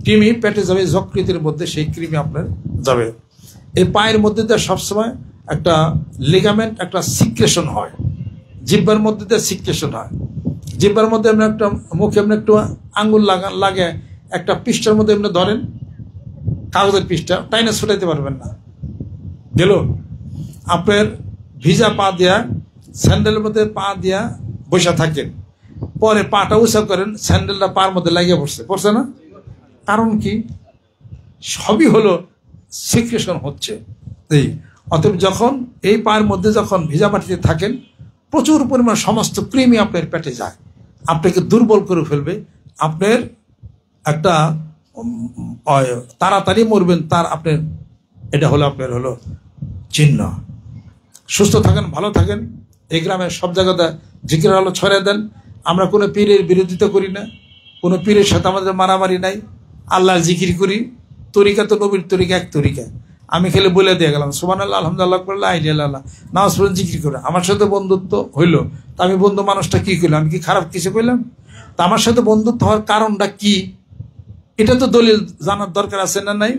কৃমি পেটে যাবে, যকৃতের মধ্যে সেই কৃমি আপনার যাবে। এই পায়ের মধ্যে দিয়ে সবসময় একটা লিগামেন্ট, একটা সিক্রেশন হয়, জিব্বার মধ্যে দিয়ে সিক্রেশন হয়। জিব্বার মধ্যে এমনি একটা, মুখে এমনি একটু আঙ্গুল লাগে, একটা পৃষ্ঠার মধ্যে এমনি ধরেন, কাগজের পৃষ্ঠা, টাইনে ছুটাইতে পারবেন না, গেল। আপনার ভিজা পা দিয়া স্যান্ডেলের মধ্যে পা দিয়া বসে থাকেন, পরে পাটা উঁচা করেন, স্যান্ডেলটা পার মধ্যে লাগিয়ে পড়ছে না? কারণ কি? সবই হলো সিক্রেশন হচ্ছে। অতএব যখন এই পায়ের মধ্যে যখন ভিজা মাটিতে থাকেন, প্রচুর পরিমাণ সমস্ত কৃমি আপনার পেটে যায়, আপনাকে দুর্বল করে ফেলবে, আপনার একটা তাড়াতাড়ি মরবেন তার আপনার, এটা হলো আপনার হলো চিহ্ন। সুস্থ থাকেন, ভালো থাকেন। এই গ্রামের সব জায়গাতে জিকির আলো ছড়িয়ে দেন। আমরা কোনো পীরের বিরোধিতা করি না, কোনো পীরের সাথে আমাদের মারামারি নাই। আল্লাহর জিকির করি, তরিকা তো নবীর তরিকা, এক তরিকা। আমি খেলে বলে দিয়ে গেলাম সুবহানাল্লাহ, আলহামদুলিল্লাহ, আল্লাহ, নামাজ পড়েন, জিকির করে। আমার সাথে বন্ধুত্ব হইলো, তা আমি বন্ধু মানুষটা কি করলাম? আমি কি খারাপ কিছু কইলাম? তা আমার সাথে বন্ধুত্ব হওয়ার কারণটা কি, এটা তো দলিল জানার দরকার আছে না নাই?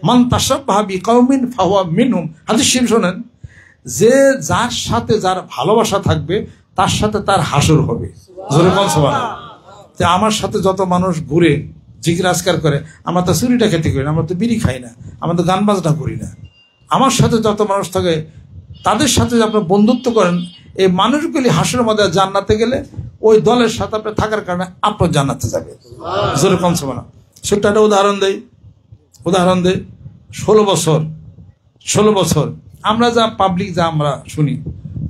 মান তাশাব্বাহা বিকাউমিন ফাহুয়া মিনহুম, হাদিস শরীফ শোনেন, যে যার সাথে যার ভালোবাসা থাকবে তার সাথে তার হাসর হবে। জোরে বল সুবহানাল্লাহ। যে আমার সাথে যত মানুষ ঘুরে জিকির আজকার করে, আমরা তো চুরিটা খেতে করি না, আমরা তো বিড়ি খাই না, আমরা তো গান বাজনা করি না। আমার সাথে যত মানুষ থাকে তাদের সাথে যে আপনার বন্ধুত্ব করেন, এই মানুষগুলি হাসরের মধ্যে জান্নাতে গেলে ওই দলের সাথে আপনি থাকার কারণে আপনার জান্নাতে যাবে। জোরে বল সুবহানাল্লাহ। ছোট্ট একটা উদাহরণ দেই। 16 বছর আমরা যা পাবলিক যা আমরা শুনি,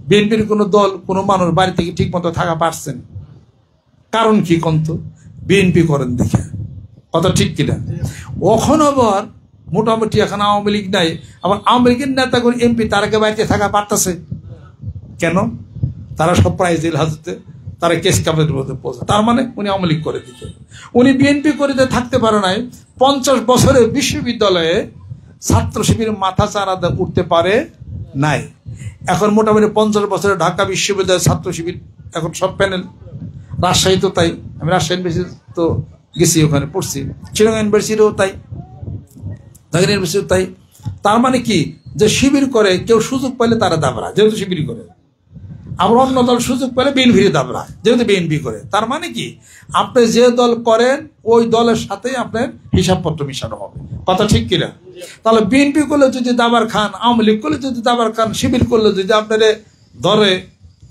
বিএনপির কোনো দল, কোনো মানুষ বাড়ি থেকে ঠিক মতো থাকা পারছেন? কারণ কি কন্ত? বিএনপি করেন দেখে। কথা ঠিক কিনা? ওখানে আবার মোটামুটি এখন আওয়ামী লীগ নাই, আবার আওয়ামী লীগের নেতা করে এমপি তারাকে বাড়িতে থাকা পারতেছে কেন? তারা সব প্রায় জেল হাজতে, তারা কেস কাপের মধ্যে পৌঁছে। তার মানে উনি আওয়ামী লীগ করে দিতে, উনি বিএনপি করে থাকতে পারে নাই। 50 বছরের বিশ্ববিদ্যালয়ে ছাত্র শিবির মাথা চারা উঠতে পারে নাই। এখন মোটামুটি 50 বছরে ঢাকা বিশ্ববিদ্যালয়ের ছাত্র শিবির এখন সব প্যানেল। রাজশাহী তো তাই, আমি রাজশাহী ইউনিভার্সিটি তো গেছি, ওখানে পড়ছি, চিটাগাং ইউনিভার্সিটিও তাই, ঢাকা ইউনিভার্সিটিও তাই। তার মানে কি, যে শিবির করে কেউ সুযোগ পাইলে তারা দাবরা, যেহেতু শিবির করে। আবার অন্য দল সুযোগ পেলে বিএনপি দাবরা, যেহেতু বিএনপি করে। তার মানে কি, আপনি যে দল করেন ওই দলের সাথে আপনার হিসাবপত্র মিশানো হবে। কথা ঠিক কিনা? তাহলে বিএনপি করলে যদি দাবার খান, আওয়ামী লীগ করলে যদি দাবার খান, শিবির করলে যদি আপনারে ধরে,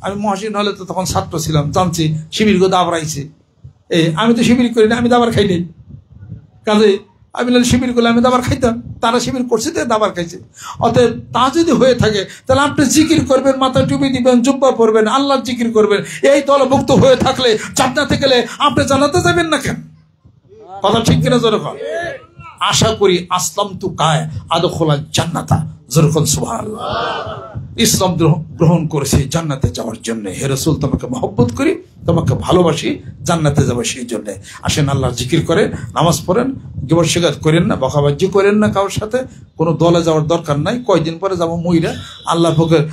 আমি মহাসিন হলে তো তখন ছাত্র ছিলাম, জানছি শিবির গো দাবরাইছে। আমি তো শিবির করি না, আমি দাবার খাই নাই, কাজে আমি শিবির করলে আমি দাবার খাইতাম, তারা শিবির করছে তো দাবার খাইছে। অতএব তা যদি হয়ে থাকে, তাহলে আপনি জিকির করবেন, মাথায় টুপি দিবেন, জুব্বা পরবেন, আল্লাহ জিকির করবেন। এই দলভুক্ত হয়ে থাকলে জান্নাতে গেলে আপনি জান্নাতে যাবেন না কেন? কথা ঠিক কিনা? যেরকম আশা করি আসলাম তু কায় আদখুলা জান্নাতা, যেরকম সুবহানাল্লাহ। ইসলাম গ্রহণ করেছি জান্নাতে যাওয়ার জন্য। হে রাসূল, তোমাকে মহব্বত করি, তোমাকে ভালোবাসি, জান্নাতে যাবো সেই জন্য। আসেন আল্লাহর জিকির করে নামাজ পড়েন, গিবত শিকাত করেন না, বকাবাজি করেন না কারোর সাথে। কোনো দলে যাওয়ার দরকার নাই, কয়দিন পরে যাবো মইরা, আল্লাহ ভোগের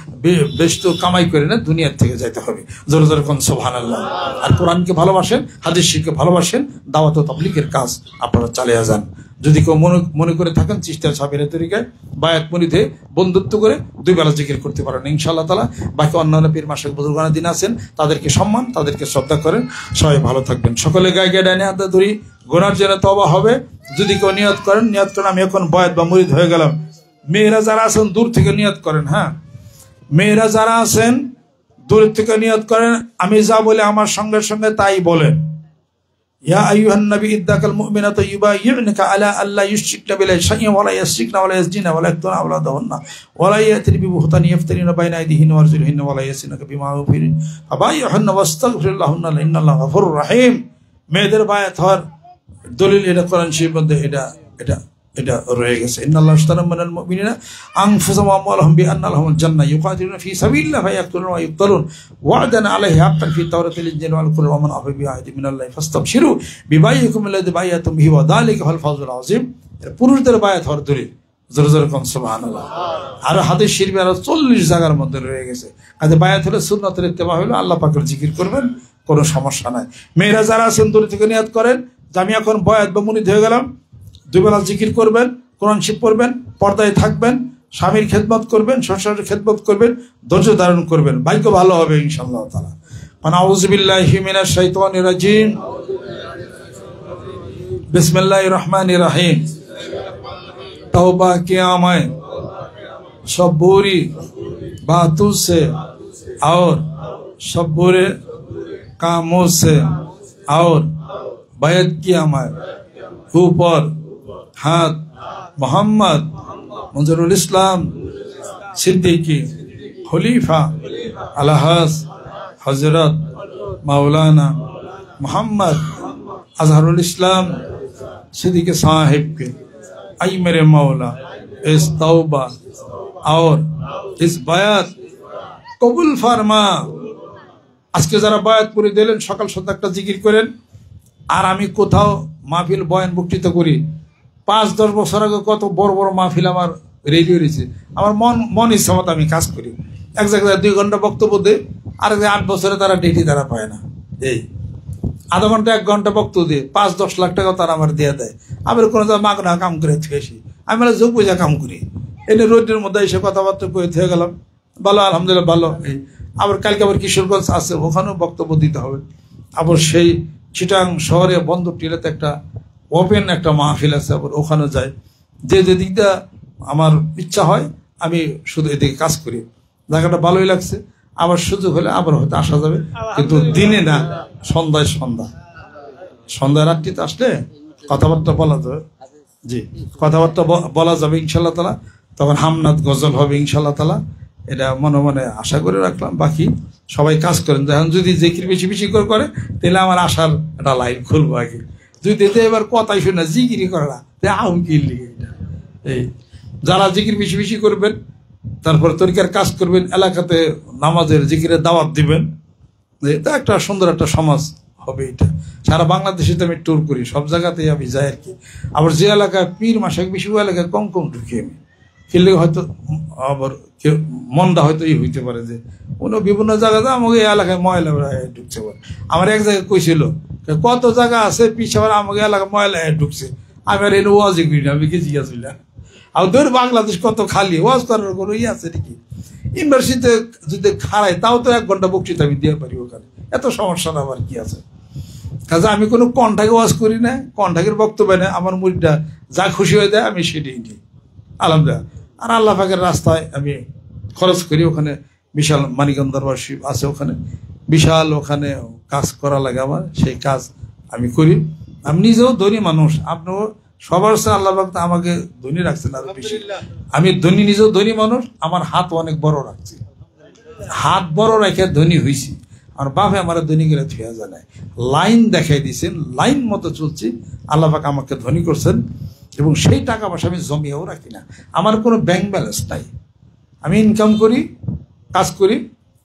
বেশ তো কামাই করে না, দুনিয়ার থেকে যাইতে হবে। জোরে জোরে কোন সুবহানাল্লাহ। আর কোরআনকে ভালোবাসেন, হাদিস শিখে ভালোবাসেন, দাওয়াত ও তাবলীগের কাজ আপনারা চালিয়ে যান। যদি কেউ মনে করে থাকেন চিশতিয়া সাহেবের তরিকায় বায়াত মুরিদে বন্ধুত্ব করে 2 বেলা জিকির করতে পারেন ইনশাআল্লাহ তাআলা। বাকি অন্যান্য পীর মাশাইখ বুজুর্গানা দিন আছেন, তাদেরকে সম্মান, তাদেরকে শ্রদ্ধা করেন। সবাই ভালো থাকবেন। সকলে গায়ে ডানে হাতে ধরি, গুনার জন্য তওবা হবে। যদি কেউ নিয়ত করেন, আমি এখন বায়াত বা মুরিদ হয়ে গেলাম। মেয়েরা যারা আছেন দূর থেকে নিয়ত করেন। হ্যাঁ, মেয়েরা যারা আছেন দূর থেকে নিয়ত করেন। আমি যা বলে আমার সঙ্গে সঙ্গে তাই বলেন। ইয়া আইয়ুহান নবী ইদ্দাকাল মুমিনাতু ইউবাইয়ুনাকা আলা আল্লা ইউশরিকনা বিল্লাহি শাইআন ওয়া লা ইয়াসরিকনা ওয়া লা ইয়াজনিনা ওয়া লা ইয়াকতুনা আওলাদাহুন্না ওয়া লা ইয়াতিনা বিবুহতানি ইয়াফতারিনা বাইনা আইদিহিন্না ওয়া আরজুলিহিন্না ওয়া লা ইয়াসিনাকা বিমাউফিন ফাবাইয়ুহুন্না ওয়াস্তাগফিরুল্লাহুন্না ইন্নাল্লাহা গফুরুর রাহিম। মেয়েদের বায়াত হওয়ার দলিল এটা কোরআন শরীফের মধ্যে এটা এটা রয়ে গেছে। ইন্নাল্লাহা আশতারা মিনাল মুমিনিনা আনফুসাহুম ওয়া আমওয়ালাহুম বিআন্না লাহুমুল জান্নাহ ইউকাতিলুনা ফী সাবিলিল্লাহি ফায়াকতুলুনা ওয়া ইউকতালুন ওয়া'দান আলাইহি হাক্কান ফী তাওরাতিল ইনজিলি ওয়াল কুরআন ওয়া মান আফা বিআহদি মিনাল্লাহি ফাস্তাবশিরু বিবাইয়িকুম আল্লাযী বায়াতুম বিহি ওয়া যালিকা হুয়াল ফাওজুল আযীম। পুরুষদের বায়াত হওয়ার দলিল, জোরে জোরে কোন সুবহানাল্লাহ। আর হাদিস শরীফে আরো 40 জায়গার মধ্যে রয়ে গেছে। কাজে বায়াত হলে সুন্নাতের ইত্তেবা হলো আল্লাহ পাকের জিকির করবেন, কোনো সমস্যা নাই। মেয়েরা যারা আছেন দূর থেকে নিয়াত করেন যে আমি এখন বয়াত বা মুনিদ হয়ে গেলাম, 2 বেলা জিকির করবেন, কোরআন শরীফ পড়বেন, পর্দায় থাকবেন, স্বামীর খেদমত করবেন, সংসারের খেদমত করবেন, ধৈর্য ধারণ করবেন, ভাগ্য ভালো হবে ইনশাআল্লাহ তাআলা। আউযু বিল্লাহি মিনাশ শাইতানির রাজিম, বিসমিল্লাহির রহমানির রহিম। तौबा किया मैं सब बुरी बातों से और सब बुरे कामों से और बैत किया मैं ऊपर हाथ मोहम्मद मंजरुल इस्लाम सिद्दीकी खलीफा अलहस हजरत मौलाना मोहम्मद अजहरुल इस्लाम सिद्दीकी साहिब के आई मेरे मौला इस तौबा और इस बायात কবুল ফরমা। আজকে যারা বায়াত করে দিলেন সকাল সন্ধ্যা একটা জিকির করেন। আর আমি কোথাও মাহফিল বয়ান বক্তৃতা করি, 5-10 বছর আগে কত বড় বড় মাহফিল আমার রেডিও রয়েছে, আমার মন ইচ্ছা মতো আমি কাজ করি। এক জায়গায় 2 ঘন্টা বক্তব্য দেয়, আর 8 বছরে তারা ডেটি তারা পায় না। এই আধা ঘন্টা 1 ঘন্টা বক্তব্য দিয়ে 5-10 লাখ টাকা তারা আমার দিয়ে দেয়। আবার কোনো মাগনা কাম করে থুয়েছি, আমি যোগ বুঝা কাম করি। এনে রোডের মধ্যে এসে কথাবার্তা করে থুয়ে গেলাম, ভালো আলহামদুলিল্লাহ ভালো। আবার কালকে আবার কিশোরগঞ্জ আছে, ওখানেও বক্তব্য দিতে হবে। আবার সেই চিটাং শহরে বন্দর টিলাতে একটা ওপেন একটা মাহফিল আছে, আবার ওখানে যাই। যে যেদিকটা আমার ইচ্ছা হয় আমি শুধু এদিকে কাজ করি। জায়গাটা ভালোই লাগছে। আবার সুযোগ হলে আবার হয়তো আসা যাবে, কিন্তু দিনে না, সন্ধ্যায় রাত্রিতে আসলে কথাবার্তা বলা যাবে। জি, কথাবার্তা বলা যাবে ইনশাল্লাহ তাআলা। তখন হামনাদ গজল হবে ইনশাল্লাহ তাআলা, এটা মনে মনে আশা করে রাখলাম। বাকি সবাই কাজ করেন, যখন যদি জিকির বেশি বেশি করে তাহলে আমার আশার একটা লাইন খুলবো আগে। যদি এবার কথাই শুনে না, জিকিরই করে না, আম কি লিখে এটা। এই যারা জিকির বেশি বেশি করবেন, তারপর তরিকার কাজ করবেন, এলাকাতে নামাজের জিকিরের দাওয়াত দিবেন, এটা একটা সুন্দর একটা সমাজ হবে। এটা সারা বাংলাদেশে তো আমি ট্যুর করি, সব জায়গাতেই আমি যাই আর কি। আবার যে এলাকায় পীর মাসাক বেশি, ওই এলাকায় কম কম ঢুকি আমি। খেললে হয়তো আবার মনটা হয়তো হইতে পারে যে কোনো বিভিন্ন জায়গাতে আমাকে এই এলাকায় ময়লা ঢুকছে। আমার এক জায়গায় কইছিল কত জায়গা আছে পিছাবার আমাকে এলাকায় ময়লা ঢুকছে, আমি আর এনে ওয়াজ করি না, আমি কি জিজ্ঞাসা। আর ধর বাংলাদেশ কত খালি, ওয়াজ করার কোনো ইয়ে আছে নাকি? ইউনিভার্সিটিতে যদি খাড়াই তাও তো 1 ঘন্টা বক্তৃতা আমি দিয়ে পারি ওখানে, এত সমস্যা না আমার কি আছে। কাজে আমি কোনো কণ্ঠাকে ওয়াজ করি না, কণ্ঠাকের বক্তব্য নেই। আমার মুরিদটা যা খুশি হয়ে দেয় আমি সেটাই নিই আলহামদুলিল্লাহ। আর আল্লাহ পাকের রাস্তায় আমি খরচ করি। ওখানে বিশাল মানিকগঞ্জ দরবার শরীফ আছে, ওখানে বিশাল ওখানে কাজ করা লাগে আমার, সেই কাজ আমি করি। আমি নিজেও ধনী মানুষ, আপনিও সবার সাথে আল্লাহ পাক আমাকে ধনী রাখছেন আরো বেশি। আমি ধনী, নিজেও ধনী মানুষ, আমার হাত অনেক বড় রাখছি, হাত বড় রেখে ধনী হয়েছি। আর বাপে আমার ধনী করে থুয়া জানায়, লাইন দেখাই দিয়েছেন, লাইন মতো চলছি, আল্লাহ পাক আমাকে ধনী করছেন। এবং সেই টাকা পয়সা আমি জমিয়েও রাখি না, আমার কোনো ব্যাংক ব্যালেন্স নাই। আমি ইনকাম করি, কাজ করি,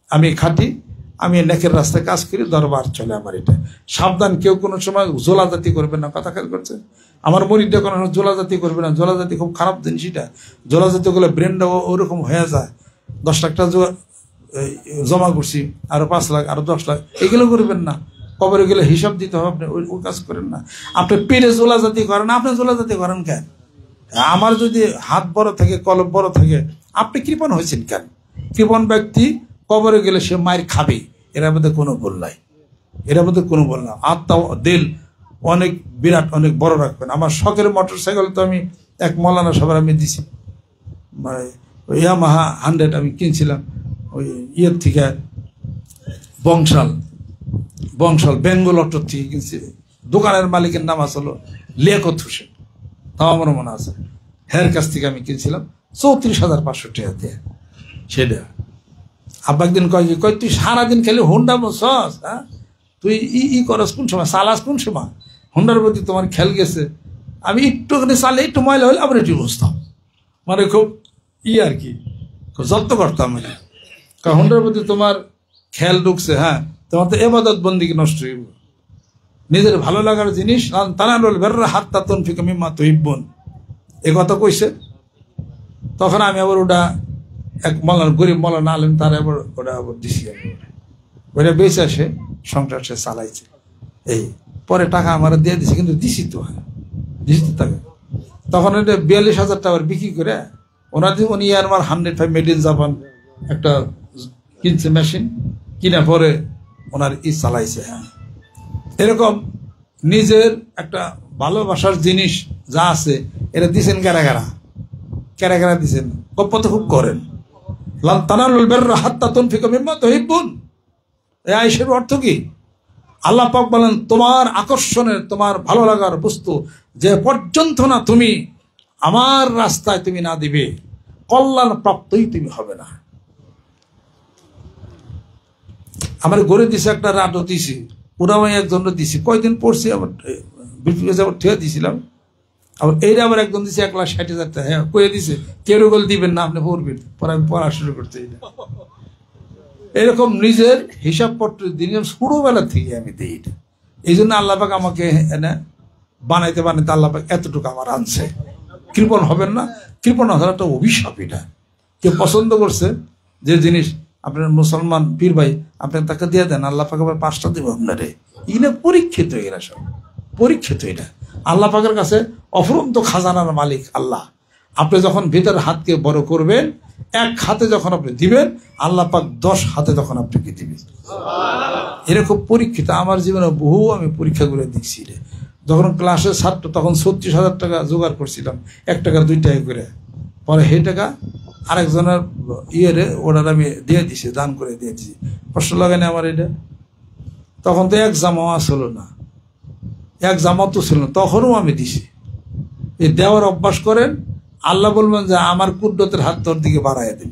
আমি খাটি, আমি নেকের রাস্তায় কাজ করি, দরবার চলে আমার। এটা সাবধান, কেউ কোনো সময় জোলাজাতি করবে না, কথা খেয়াল করছে। আমার মরিদটা কোনো জোলাজাতি করবে না, জোলাজাতি খুব খারাপ জিনিস। এটা জোলাজাতি করলে ব্রেনটা ওরকম হয়ে যায়। 10 লাখ টাকা জমা করছি, আরো 5 লাখ, আরো 10 লাখ, এগুলো করবেন না। কবরে গেলে হিসাব দিতে হবে, আপনি ওই কাজ করেন না। আপনি পেরে জোলাজাতি করেন, আপনি জোলাজাতি করেন কেন? আমার যদি হাত বড় থাকে, কলম বড় থাকে, আপনি কৃপণ হয়েছেন কেন? কৃপণ ব্যক্তি কবরে গেলে সে মায়ের খাবে, এর মধ্যে কোনো ভুল নাই, এর মধ্যে কোনো ভুল না। আত্মা দিল অনেক বিরাট, অনেক বড় রাখবেন। আমার শখের মোটরসাইকেল তো আমি এক মৌলানা সবার আমি দিছি, মানে ইয়ামাহা 100 আমি কিনছিলাম ওই ইয়ের থেকে, বংশাল বেঙ্গল অটোর থেকে কিনছি। দোকানের মালিকের নাম আসলো লিয়াকত হোসেন, তাও আমার মনে আছে। হের কাছ থেকে আমি কিনছিলাম 34,500 টাকা দিয়ে। সেটা আব্বা একদিন কয় তুই সারাদিন খেলে হুন্ডা বসস, হ্যাঁ তুই ই করস কোন সময়, চালাস কোন সময়? হুন্ডার প্রতি তোমার খেয়াল গেছে, আমি একটুখানি চালে একটু ময়লা হলে আবার একটু বুঝতাম, মানে খুব আর কি খুব যত্ন করতাম আর কি। কারণ হুন্ডার প্রতি তোমার খেয়াল ঢুকছে, হ্যাঁ তোমার তো এবাদত বন্দিকে নষ্ট হইব। নিজের ভালো লাগার জিনিস তানালুল বিররা হাত্তা তুনফিকু মিম্মা তুহিব্বুন, এ কথা কইছে। তখন আমি আবার ওটা এক মৌলানা গরিব মৌলানা আলেম তার আবার ওটা আবার দিছি, ওটা বেঁচে আসে সংসার সে চালাইছে। এই পরে টাকা আমার দিয়ে দিছে, কিন্তু দিছি তো, হ্যাঁ দিছি তো টাকা। তখন এটা 42,000 টাকা বিক্রি করে উনি আমার 105 মেড ইন জাপান একটা কিনছে মেশিন, কিনা পরে ওনার চালাইছে। হ্যাঁ এরকম নিজের একটা ভালোবাসার জিনিস যা আছে এটা দিছেন কারা কারা দিছেন, কপ্পত খুব করেন। লান তানালুল বিররা হাত্তা তুনফিকু মিম্মা তুহিব্বুন, এই আয়াতের অর্থ কি? আল্লাহ পাক বলেন তোমার আকর্ষণের, তোমার ভালো লাগার বস্তু যে পর্যন্ত না তুমি আমার রাস্তায় তুমি না দিবে, কল্যাণ প্রাপ্তই তুমি হবে না। আমার গড়ে দিছে একটা রাডও দিছি, ওরাও একজন দিছি, কয়দিন পড়ছি আবার ঠেয়ে দিছিলাম। আবার এইটা আবার একজন দিছে 1,60,000 টাকা, হ্যাঁ কয়ে দিছে কেউ গোল দিবেন না, আপনি পড়বেন। পরে আমি পড়া শুরু করতে, এরকম নিজের হিসাব পত্র দিন ছোটবেলা থেকে আমি দিই। এটা এই জন্য আল্লাহ পাক আমাকে বানাইতে আল্লাহ পাক এতটুকু আমার আনছে। কৃপণ হবেন না, কৃপণ হওয়ার একটা অভিশাপ। এটা কেউ পছন্দ করছে যে জিনিস আপনার মুসলমান পীর ভাই আপনি তাকে দিয়ে দেন, আল্লাহ পাক আবার 5টা দেব আপনারে। এগুলো পরীক্ষিত, এরা সব পরীক্ষিত। এটা আল্লাহ পাকের কাছে অফুরন্ত খাজানার মালিক আল্লাহ। আপনি যখন ভিতরের হাতকে বড় করবেন, এক হাতে যখন আপনি দিবেন, আল্লাহ পাক 10 হাতে তখন আপনাকে দিবেন। এরকম পরীক্ষিত আমার জীবনে বহু আমি পরীক্ষা করে দেখছি। যখন ক্লাসের ছাত্র তখন 36,000 টাকা জোগাড় করছিলাম, 1 টাকা 2 টাকা করে। পরে সেই টাকা আরেকজনের ওনার আমি দিয়ে দিছি, দান করে দিয়ে দিছি। কষ্ট লাগে না আমার এটা? তখন তো এক জামাও আসলো না, এক জামাত তো ছিল না, তখনও আমি দিছি। এই দেওয়ার অভ্যাস করেন, আল্লাহ বলবেন যে আমার কুদরতের হাত তোর দিকে বাড়াইয়া দিন।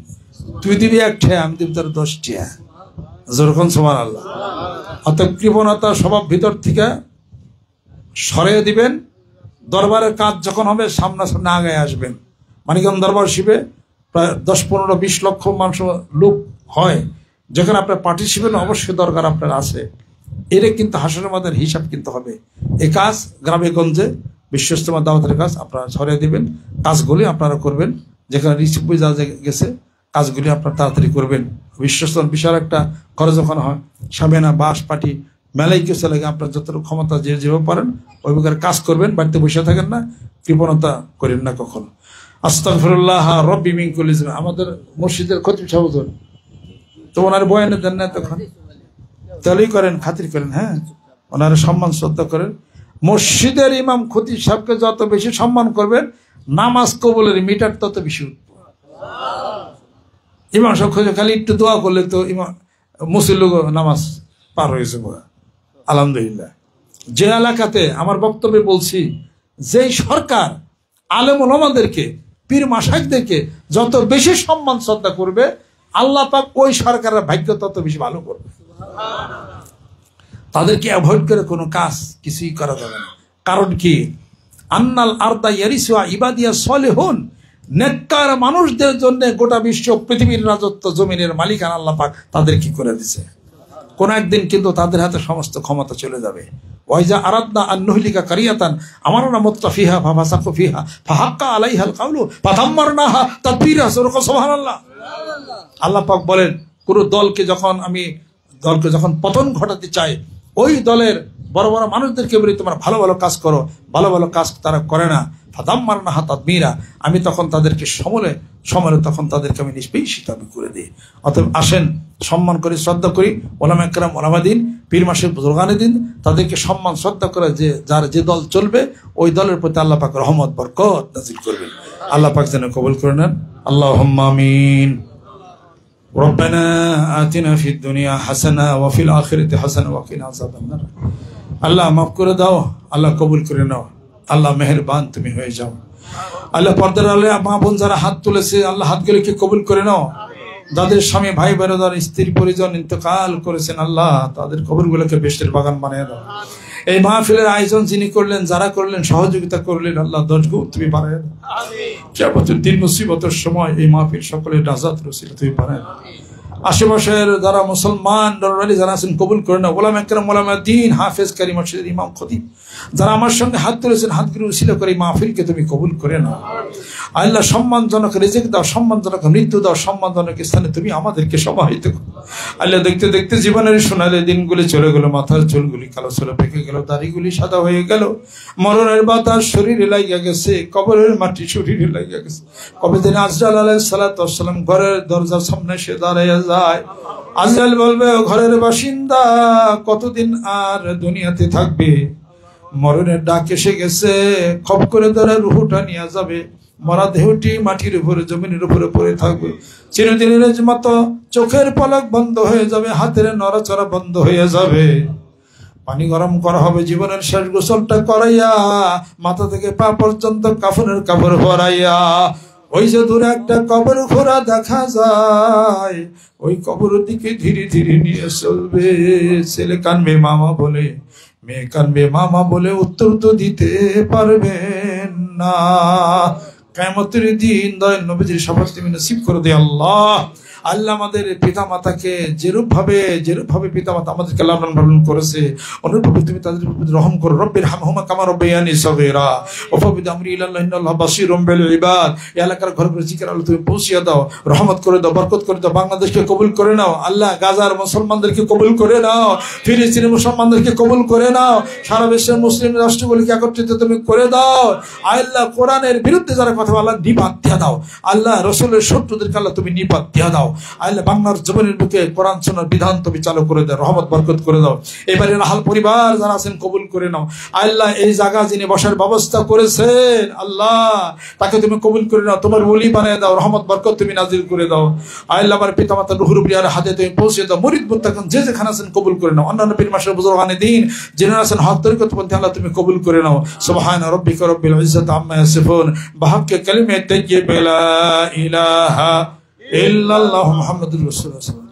তুই দিবি 1 টাকা, আমি দিবি তোর 10 টাকা। যেরকম সুবহানাল্লাহ। অতএব কৃপণতা স্বভাব ভিতর থেকে সরিয়ে দিবেন। দরবারের কাজ যখন হবে সামনাসামনি আগায় আসবেন। মানিকগঞ্জ দরবার শিবে প্রায় 10, 15, 20 লক্ষ মানুষ লোক হয়, যেখানে আপনার পার্টিসিপেট অবশ্যই দরকার আপনার আছে। এর কিন্তু হাসরের মাদের হিসাব কিন্তু হবে। এই কাজ গ্রামে গঞ্জে বিশ্বস্তমা দাওয়াতের কাজ আপনারা ছড়িয়ে দিবেন। কাজগুলি আপনারা করবেন, যেখানে রিসিভ যা গেছে কাজগুলি আপনারা তাড়াতাড়ি করবেন। বিশ্বস্তম বিশাল একটা খরচ যখন হয়, সাবেনা বাঁশ পাটি মেলাই কিছু লাগে, আপনার যতটুকু ক্ষমতা যেভাবে পারেন ওই প্রকার কাজ করবেন। বাড়িতে বসে থাকেন না, কৃপণতা করেন না কখনো। আস্তাগফিরুল্লাহ রব্বি মিন কুল্লি যাম। আমাদের মসজিদের খতিব সাহেব তো ওনার বয়ানে দেন না, তখন তাহলেই করেন, খাতির করেন। হ্যাঁ ওনার সম্মান শ্রদ্ধা করেন। মসজিদের ইমাম খতিব সাহেবকে যত বেশি সম্মান করবেন, নামাজ কবুলের মিটার তত বেশি উঠবে। ইমাম সাহেব খালি একটু দোয়া করলে তো ইমাম মুসলিম লোক নামাজ পার হয়েছে। আলহামদুলিল্লাহ। যে এলাকাতে আমার বক্তব্যে বলছি, যেই সরকার আলেম ওলামাদেরকে, পীর মাশায়েখদেরকে যত বেশি সম্মান শ্রদ্ধা করবে, আল্লাহ পাক ওই সরকারের ভাগ্য তত বেশি ভালো করবে। তাদেরকে অ্যাভয়েড করে কোনো কাজ কিছুই করা যাবে না। কারণ কি? আন্নাল আরদা ইয়ারিসুহা ইবাদিয়া সলিহুন। নেককার মানুষদের জন্য গোটা বিশ্ব পৃথিবীর রাজত্ব, জমিনের মালিকানা আল্লাহ পাক তাদের কি করে দিছে। কোন একদিন কিন্তু তাদের হাতে সমস্ত ক্ষমতা চলে যাবে। ওয়াইজা আরাদনা আন নুহলিকা কারিয়াতান আমারনা মুত্তাফিহা ফাফাসাকু ফিহা ফাহাক্কা আলাইহাল কাউলু ফাতাম্মারনাহা তাদবীরা। সুবহানাল্লাহ। আল্লাহ পাক বলেন, কোন দলকে যখন পতন ঘটাতে চায়, ওই দলের বড় বড় মানুষদেরকে বলি তোমরা ভালো ভালো কাজ করো, ভালো ভালো কাজ তারা করে না। ফাতাম্মারনাহা তাদবীরা, আমি তখন তাদেরকে সমলে তখন তাদেরকে আমি নিষ্পেষিত আমি করে দিই। অতএব আসেন সম্মান করি, শ্রদ্ধা করি ওলামা একরাম, ওলামা দিন, পীর মাসিক বুজুর্গানে দিন, তাদেরকে সম্মান শ্রদ্ধা করে যে যার যে দল চলবে ওই দলের প্রতি আল্লাহ পাক রহমত বরকত নাযিল করবেন। আল্লাহ পাক যেন কবুল করে নেন। আল্লাহুম্মা আমিন। রব্বানা আতিনা ফিদ দুনিয়া হাসানা ওয়া ফিল আখিরাতি হাসানা ওয়া কিনা আযাবান নার। আল্লাহ মাফ করে দাও, আল্লাহ কবুল করে নাও, আল্লাহ মেহেরবান তুমি হয়ে যাও। আল্লাহ পর্দার আলে মা বোন যারা হাত তুলেছে, আল্লাহ হাতগুলিকে কবুল করে নাও। যাদের স্বামী ভাই বেরোদার স্ত্রী পরিজন ইন্তেকাল করেছেন, আল্লাহ তাদের কবরগুলোকে বেহেশতের বাগান বানিয়ে দাও। এই মাহফিলের আয়োজন যিনি করলেন, যারা করলেন, সহযোগিতা করলেন, আল্লাহ 10 গুণ তুমি বাড়ায় দাও। কিয়ামতের দিন মুসিবতের সময় এই মাহফিল সকলের নাজাত রসিলা তুমি বাড়ায় দাও। আশেপাশের যারা মুসলমান নরনারী যারা আছেন কবুল করে নাও। ওলামা একরাম, ওলামা দ্বীন, হাফেজ, কারি, মসজিদের ইমাম, খতিব যারা আমার সঙ্গে হাত তুলেছেন, হাতগুলো উসিলা করে এই মাহফিলকে তুমি কবুল করে নাও। আল্লাহ সম্মানজনক রিজিক দাও, সম্মানজনক মৃত্যু দাও, সম্মানজনক স্থানে তুমি আমাদেরকে সমাহিত করো। আল্লাহ দেখতে দেখতে জীবনের সোনালী দিনগুলি চলে গেল, মাথার চুলগুলি কালো ছেলে পেকে গেল, দাড়িগুলি সাদা হয়ে গেল, মরণের বাতাস শরীরে লাগিয়া গেছে, কবরের মাটি শরীরে লাগিয়া গেছে। কবে দিন আজরাইল আলাইহিস সালাতু ওয়াস সালাম ঘরের দরজার সামনে সে দাঁড়াইয়া যায়, আজরাইল বলবে, ঘরের বাসিন্দা কতদিন আর দুনিয়াতে থাকবে? মরণের ডাক এসে গেছে, খপ করে ধরে রুহুটা নিয়ে যাবে। মরা দেহটি মাটির উপরে, জমিনের উপরে পড়ে থাকবে। চিরদিনের মতো চোখের পলক বন্ধ হয়ে যাবে, হাতের নড়াচড়া বন্ধ হয়ে যাবে। পানি গরম করা হবে, জীবনের শেষ গোসলটা করাইয়া মাথা থেকে পা পর্যন্ত কাফনের কাপড় পরাইয়া ওই যে দূরে একটা কবর ঘোরা দেখা যায়, ওই কবরের দিকে ধীরে ধীরে নিয়ে চলবে। ছেলে কানবে মামা বলে, মেয়ে কানবে মামা বলে, উত্তর তো দিতে পারবেন না। কিয়ামতের দিন দয়াল নবীজির শপথ তুমি নসিব করে দে আল্লাহ। আল্লাহ আমাদের পিতা মাতাকে যেরূপ ভাবে পিতা মাতা আমাদেরকে লালন পালন করেছে, অনুরূপভাবে তুমি তাদের প্রতি রহম করো। রব্বির হামহুমা কামা রাব্বায়ানি সাগীরা ওয়া ফাবিদ আমরি ইলাল্লাহি ইন্নাল্লাহা বাসীরুম বিল ইবাদ। এই এলাকার ঘর ঘরে জিকির আল্লাহ তুমি পৌঁছিয়ে দাও, রহমত করে দাও, বরকত করে দাও। বাংলাদেশকে কবুল করে নাও আল্লাহ, গাজার মুসলমানদেরকে কবুল করে নাও, ফিলিস্তিনের মুসলমানদেরকে কবুল করে নাও, সারা বিশ্বের মুসলিম রাষ্ট্রগুলিকে একত্রিত তুমি করে দাও। আল্লাহ কোরআনের বিরুদ্ধে যারা কথা বলে আল্লাহ নিপাত দিয়া দাও। আল্লাহ রাসূলের শত্রুদেরকে আল্লাহ তুমি নিপাত দিয়া দাও। আল্লাহ বাংলার জমিনের বুকে কোরআন সুন্নাহর বিধান তুমি চালু করে দাও, রহমত বরকত করে দাও। এবারে রাহাল পরিবার যারা আছেন কবুল করে নাও আল্লাহ। এই জায়গা যিনি বসার ব্যবস্থা করেছেন আল্লাহ, তাকে তুমি কবুল করে নাও, তোমার ওলি বানিয়ে দাও, রহমত বরকত তুমি নাজিল করে দাও। আল্লাহ আমার পিতামাতা রুহুল প্রিয়ার হাতে তুমি পৌঁছে দাও। মুরিদ মুত্তাকিন যে যেখানে আছেন কবুল করে নাও। অন্যান্য পীর মাশায়েখ বুজুর্গানে দ্বীন যিনি আছেন হক তরিকত পন্থী আল্লাহ তুমি কবুল করে নাও। সুবহান রাব্বিকা রাব্বিল ইজ্জাতি আম্মা ইয়াসিফুন বিহাক্কি কালিমাতি তাইয়্যিবা লা ইলাহা ইল্লাল্লাহু মুহাম্মাদুর রাসূলুল্লাহ।